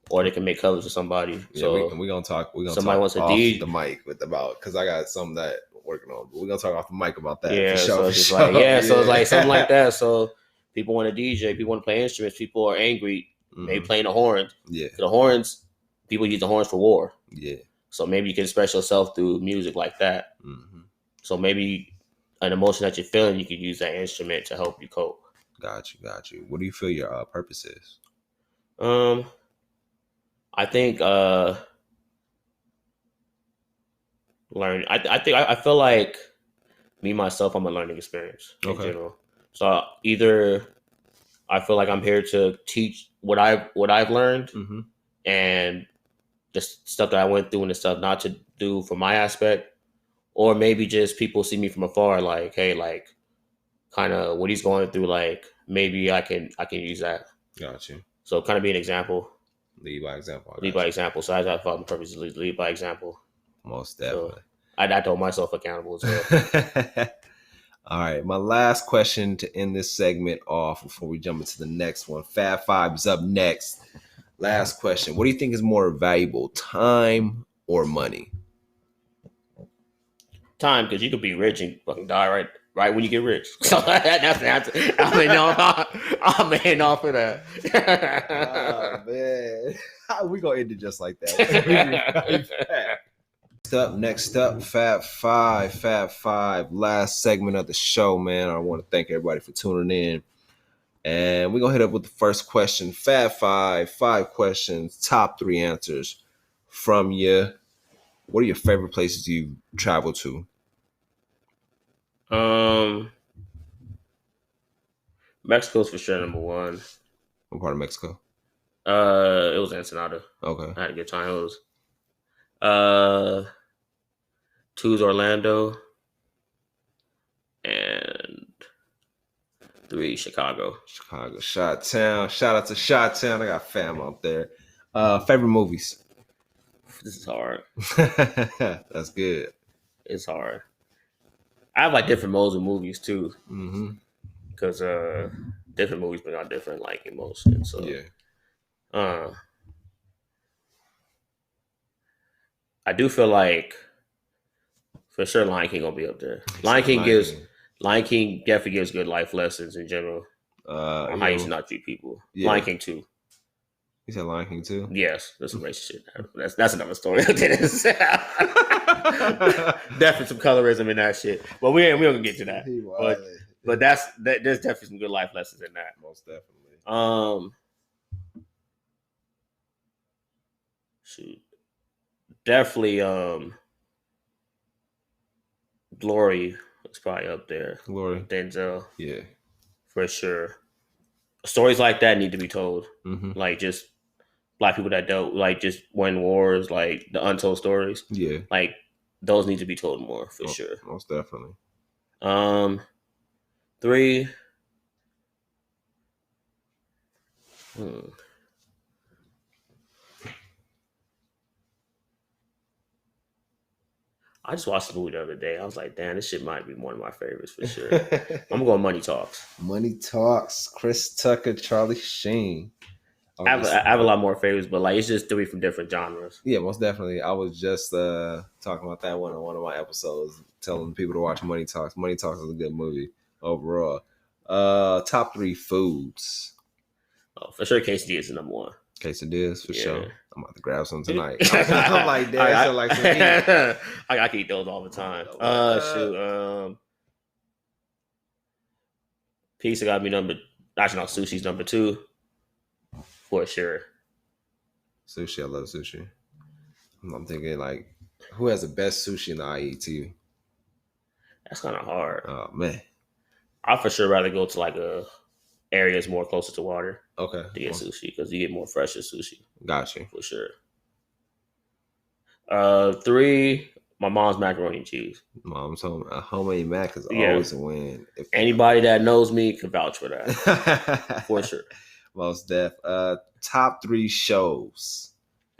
Speaker 2: or they can make covers for somebody.
Speaker 3: Yeah,
Speaker 2: so
Speaker 3: we're gonna talk. We're gonna
Speaker 2: somebody
Speaker 3: talk
Speaker 2: wants to
Speaker 3: off
Speaker 2: DJ
Speaker 3: the mic about, because I got some that I'm working on. But we're gonna talk off the mic about that.
Speaker 2: Yeah,
Speaker 3: for sure,
Speaker 2: so it's just like so it's like something like that. So people want to DJ, people want to play instruments, people are angry, maybe playing the horns.
Speaker 3: Yeah,
Speaker 2: the horns, people use the horns for war.
Speaker 3: Yeah,
Speaker 2: so maybe you can express yourself through music like that. So maybe an emotion that you're feeling, you could use that instrument to help you cope.
Speaker 3: Got you. What do you feel your purpose is?
Speaker 2: I think learn. I feel like me myself, I'm a learning experience in general. So either I feel like I'm here to teach what I've learned, and the stuff that I went through and the stuff not to do from my aspect, or maybe just people see me from afar, like, hey, like, kind of what he's going through, like, maybe I can use that.
Speaker 3: Got you.
Speaker 2: So kind of be an example.
Speaker 3: Lead by example.
Speaker 2: Lead by example. So I thought my purpose is lead by example.
Speaker 3: Most definitely.
Speaker 2: So I hold myself accountable as well.
Speaker 3: All right. My last question to end this segment off before we jump into the next one. Fab Five is up next. Last question. What do you think is more valuable, time or money?
Speaker 2: Time, because you could be rich and fucking die right when you get rich. So that's the answer. I'm in off of that.
Speaker 3: Oh, man. We're going to end it just like that. Next up, Fab Five. Last segment of the show, man. I want to thank everybody for tuning in. And we're going to hit up with the first question. Fab Five questions, top 3 answers from you. What are your favorite places you've traveled to?
Speaker 2: Mexico's for sure number 1.
Speaker 3: What part of Mexico?
Speaker 2: It was Ensenada.
Speaker 3: Okay.
Speaker 2: I had a good time. It was 2's Orlando, and 3 Chicago.
Speaker 3: Chi-Town. Shout out to Chi-Town. I got fam out there. Favorite movies?
Speaker 2: This is hard.
Speaker 3: That's good.
Speaker 2: It's hard. I have like different modes of movies too, because different movies bring out different like emotions. So yeah. I do feel like for sure Lion King gonna be up there. Lion King definitely gives good life lessons in general on how you should not treat people. Yeah. Lion King 2.
Speaker 3: You said Lion King 2?
Speaker 2: Yes, that's some racist shit. That's another story. Definitely some colorism in that shit. But we don't gonna get to that. But there's definitely some good life lessons in that.
Speaker 3: Most definitely.
Speaker 2: Shoot. Definitely Glory is probably up there.
Speaker 3: Glory.
Speaker 2: Denzel.
Speaker 3: Yeah.
Speaker 2: For sure. Stories like that need to be told. Mm-hmm. Like just Black people that don't like just win wars, like the untold stories.
Speaker 3: Yeah.
Speaker 2: Like those need to be told more for sure.
Speaker 3: Most definitely.
Speaker 2: 3. I just watched the movie the other day. I was like, damn, this shit might be one of my favorites for sure. I'm going Money Talks.
Speaker 3: Money Talks, Chris Tucker, Charlie Sheen.
Speaker 2: I have a lot more favorites, but like it's just 3 from different genres.
Speaker 3: Yeah, most definitely. I was just talking about that one on one of my episodes, telling people to watch Money Talks. Money Talks is a good movie overall. Top 3 foods.
Speaker 2: Oh, for sure, quesadillas is number 1.
Speaker 3: Quesadillas, for sure. I'm about to grab some tonight. I'm like, damn, so like some meat.
Speaker 2: I can eat those all the time. Shoot. Pizza got me sushi's number 2. For sure.
Speaker 3: Sushi, I love sushi. I'm thinking like, who has the best sushi in the IE2?
Speaker 2: That's kind of hard.
Speaker 3: Oh man,
Speaker 2: I for sure rather go to like areas more closer to water.
Speaker 3: Okay.
Speaker 2: To get sushi because you get more fresher sushi.
Speaker 3: Gotcha.
Speaker 2: For sure. 3, my mom's macaroni and cheese.
Speaker 3: Mom's homemade mac is always a win.
Speaker 2: If anybody that knows me can vouch for that. For sure.
Speaker 3: Most def. Top 3 shows.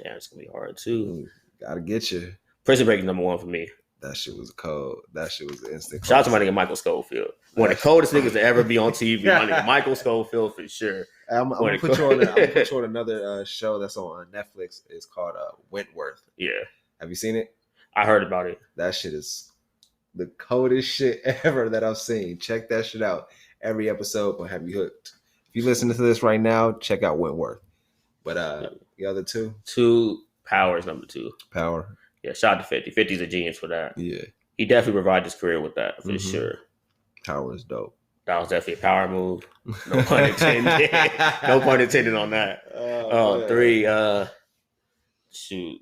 Speaker 2: Damn, it's gonna be hard too.
Speaker 3: Gotta get you.
Speaker 2: Prison Break is number 1 for me.
Speaker 3: That shit was cold. That shit was instant.
Speaker 2: Shout out to my nigga Michael Schofield. One of the coldest niggas to ever be on TV. My nigga Michael Schofield for sure.
Speaker 3: I'm gonna put you on another show that's on Netflix. It's called Wentworth.
Speaker 2: Yeah.
Speaker 3: Have you seen it?
Speaker 2: I heard about it.
Speaker 3: That shit is the coldest shit ever that I've seen. Check that shit out. Every episode will have you hooked. If you listen to this right now, check out Wentworth. But the other 2?
Speaker 2: 2, Power is number 2.
Speaker 3: Power.
Speaker 2: Yeah, shout out to 50. 50's a genius for that.
Speaker 3: Yeah.
Speaker 2: He definitely revived his career with that, for sure.
Speaker 3: Power is dope.
Speaker 2: That was definitely a power move. No pun intended. No pun intended on that. 3, shoot.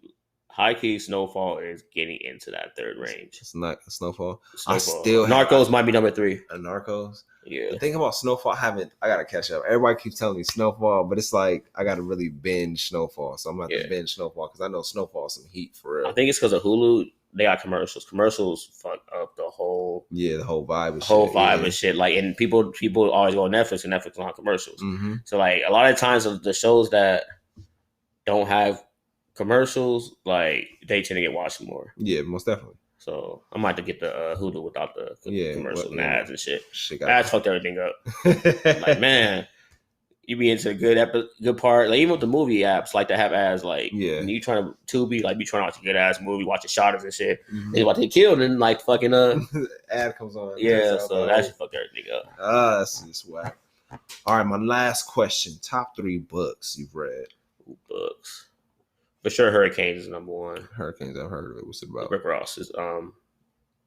Speaker 2: High key Snowfall is getting into that 3rd range.
Speaker 3: It's not Snowfall.
Speaker 2: I still Narcos might be number 3.
Speaker 3: Narcos.
Speaker 2: Yeah.
Speaker 3: The thing about Snowfall, I gotta catch up. Everybody keeps telling me Snowfall, but it's like I gotta really binge Snowfall. So I'm gonna have to binge Snowfall because I know Snowfall's some heat for real.
Speaker 2: I think it's because of Hulu. They got commercials. Commercials fuck up the whole
Speaker 3: vibe.
Speaker 2: And shit. Like, and people always go on Netflix, and Netflix don't have commercials.
Speaker 3: Mm-hmm.
Speaker 2: So like a lot of times of the shows that don't have commercials, like they tend to get watched more.
Speaker 3: Yeah, most definitely.
Speaker 2: So I might have to get the Hulu without the commercials and ads and shit. Ads fucked everything up. Like, man, you be into a good part. Like even with the movie apps, like to have ads. Like when you trying to Tubi, like be trying to watch a good ass movie, watching shotters and shit. Mm-hmm. They about to get killed and like fucking
Speaker 3: ad comes on.
Speaker 2: Yeah, so that should fuck everything up.
Speaker 3: That's just whack. All right, my last question: top 3 books you've read.
Speaker 2: Books. For sure, Hurricanes is number 1.
Speaker 3: Hurricanes, I've heard of it. What's it about?
Speaker 2: Rick Ross's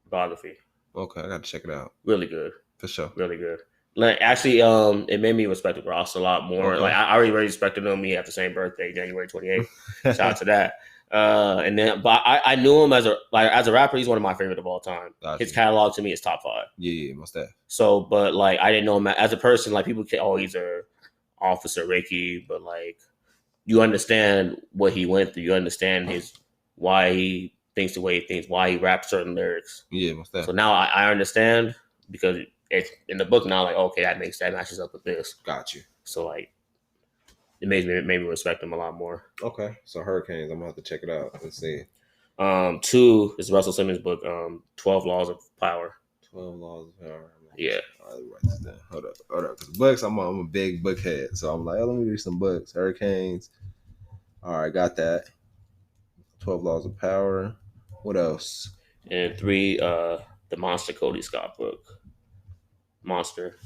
Speaker 2: biography.
Speaker 3: Okay, I got to check it out.
Speaker 2: Really good.
Speaker 3: For sure.
Speaker 2: Really good. Like, actually, it made me respect Ross a lot more. Okay. Like I already respected him. We have the same birthday, January 28th. Shout out to that. But I knew him as a rapper. He's one of my favorite of all time. Gotcha. His catalog to me is top 5.
Speaker 3: Yeah, most definitely.
Speaker 2: So, but like I didn't know him as a person. Like people say, oh, he's a Officer Ricky, but like. You understand what he went through. You understand why he thinks the way he thinks, why he raps certain lyrics.
Speaker 3: Yeah, most definitely.
Speaker 2: So now I understand because it's in the book now. Like, okay, that matches up with this.
Speaker 3: Got you.
Speaker 2: So like, it made me respect him a lot more.
Speaker 3: Okay, so Hurricanes, I'm gonna have to check it out. Let's see.
Speaker 2: 2 is Russell Simmons' book, 12 Laws of Power.
Speaker 3: 12 Laws of Power.
Speaker 2: Yeah.
Speaker 3: All right, write this down. Hold up. Because books, I'm a big book head. So I'm like, let me read some books. Hurricanes. All right, got that. 12 Laws of Power. What else?
Speaker 2: And 3, the Monster Cody Scott book. Monster,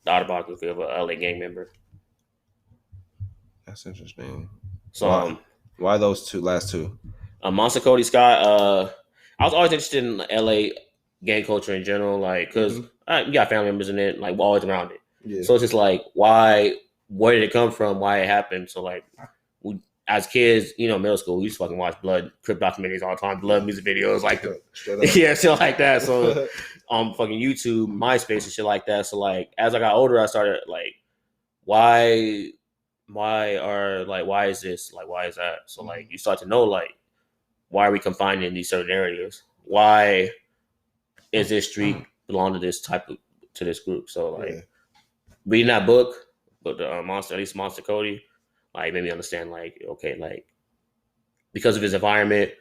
Speaker 2: the autobiography of a LA gang member.
Speaker 3: That's interesting.
Speaker 2: So
Speaker 3: why those last two?
Speaker 2: Monster Cody Scott. I was always interested in LA gang culture in general, like because you got family members in it, like we're always around it. Yeah. So it's just like, why? Where did it come from? Why it happened? So like, as kids, middle school, we used to fucking watch Blood Crip documentaries all the time, Blood music videos, like yeah, shit like that. So on fucking YouTube, MySpace and shit like that. So like, as I got older, I started like, why is this? Like, why is that? So like, you start to know like, why are we confined in these certain areas? Why is this street belong to this to this group? So like, reading that book, but the at least Monster Cody, like made me understand like, okay, like because of his environment,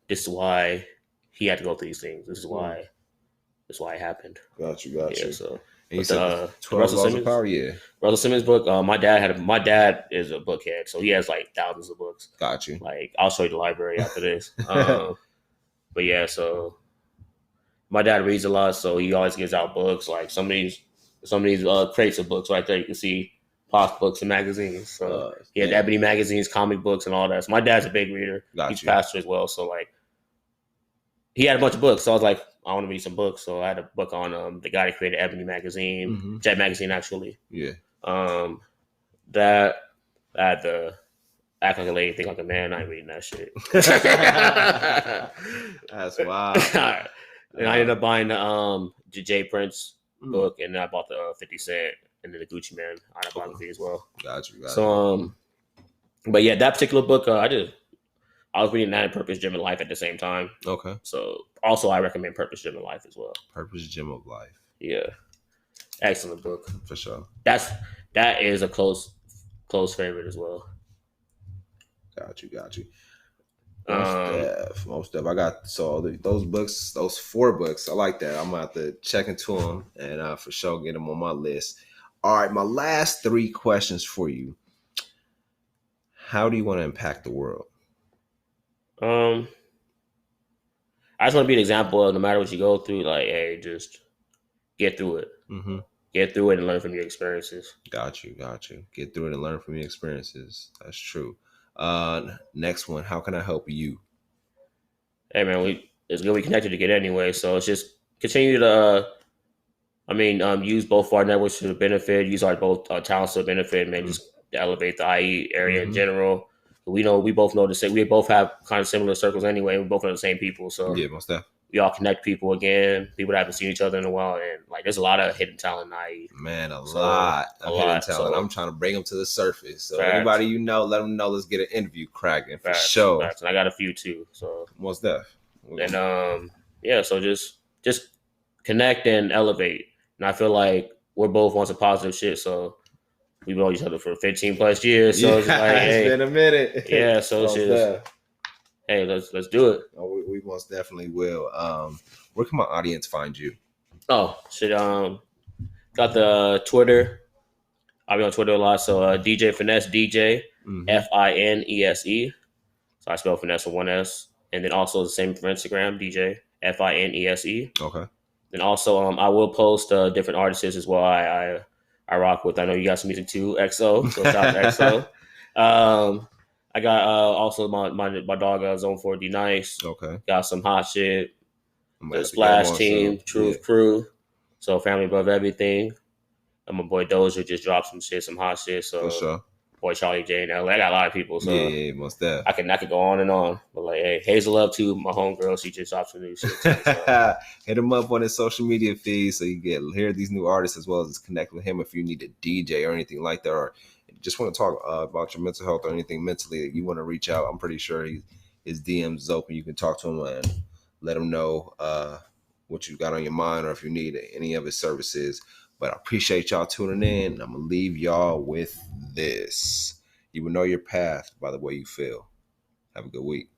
Speaker 2: this is why he had to go through these things. This is why it happened.
Speaker 3: Got you.
Speaker 2: Yeah, so.
Speaker 3: And you said 12 Laws of Power, yeah.
Speaker 2: Russell Simmons book. My dad is a bookhead, so he has like thousands of books.
Speaker 3: Got you.
Speaker 2: Like I'll show you the library after this. But yeah, so my dad reads a lot, so he always gives out books. Like some of these crates of books right there, you can see Pop books and magazines. So he has Ebony magazines, comic books, and all that. So my dad's a big reader. He's a pastor as well, so like he had a bunch of books. So I was like, I want to read some books. So I had a book on the guy that created Ebony magazine, Jet magazine actually.
Speaker 3: Yeah.
Speaker 2: That I had to act like a lady, think like a man. I ain't reading that shit.
Speaker 3: That's wild.
Speaker 2: And I ended up buying the J Prince book, and then I bought the 50 Cent and then the Gucci Man autobiography as well.
Speaker 3: Got you.
Speaker 2: So but yeah, that particular book, I was reading that in Purpose Driven Life at the same time.
Speaker 3: Okay.
Speaker 2: So also I recommend Purpose Driven Life as well.
Speaker 3: Purpose Driven Life.
Speaker 2: Yeah. Excellent book.
Speaker 3: For sure.
Speaker 2: That is a close favorite as well.
Speaker 3: Got you. Most def. I got those books, those 4 books. I like that. I'm gonna have to check into them and for sure get them on my list. All right, my last 3 questions for you. How do you want to impact the world?
Speaker 2: I just want to be an example of no matter what you go through, like, hey, just get through it. Get through it and learn from your experiences.
Speaker 3: Got you. Get through it and learn from your experiences. That's true. Next one. How can I help you?
Speaker 2: Hey, man, it's good we connected to get anyway. So it's just continue to, use both our networks to the benefit. Use our both talents to the benefit, man. Just to elevate the IE area in general. We both know the same. We both have kind of similar circles anyway. We both know the same people, so
Speaker 3: yeah, most definitely.
Speaker 2: We all connect people again. People that haven't seen each other in a while, and like there's a lot of hidden talent in IE.
Speaker 3: Man, a lot of hidden talent. So, I'm trying to bring them to the surface. So anybody let them know. Let's get an interview cracking for sure.
Speaker 2: Facts. And I got a few too. So
Speaker 3: most definitely.
Speaker 2: And so just connect and elevate. And I feel like we're both on some positive shit. So. We've known each other for 15 plus years, so it's like, hey,
Speaker 3: it's been a minute.
Speaker 2: Yeah, so it's just, hey, let's do it.
Speaker 3: Oh, we most definitely will. Where can my audience find you?
Speaker 2: Oh, shit. Got the Twitter. I'll be on Twitter a lot. So DJ Finese, DJ Finese. So I spell finesse with 1 S, and then also the same for Instagram, DJ Finese.
Speaker 3: Okay.
Speaker 2: And also, I will post different artists as well. I rock with. I know you got some music too, XO. So shout out to XO. I got also my dog Zone 4D Nice.
Speaker 3: Okay.
Speaker 2: Got some hot shit. The Splash Team, Truth Crew. So Family Above Everything. And my boy Doja just dropped some shit, some hot shit. So
Speaker 3: for sure.
Speaker 2: Boy Charlie J in LA. I got a lot of people. So
Speaker 3: yeah, most definitely.
Speaker 2: I could go on and on. But like, hey, Hazel Love too, my homegirl, she just dropped some new shit too, so.
Speaker 3: Hit him up on his social media feed so you get hear these new artists as well as connect with him if you need a DJ or anything like that, or just want to talk about your mental health or anything mentally that you want to reach out. I'm pretty sure his DMs is open. You can talk to him and let him know what you got on your mind or if you need any of his services. But I appreciate y'all tuning in. I'm going to leave y'all with this. You will know your path by the way you feel. Have a good week.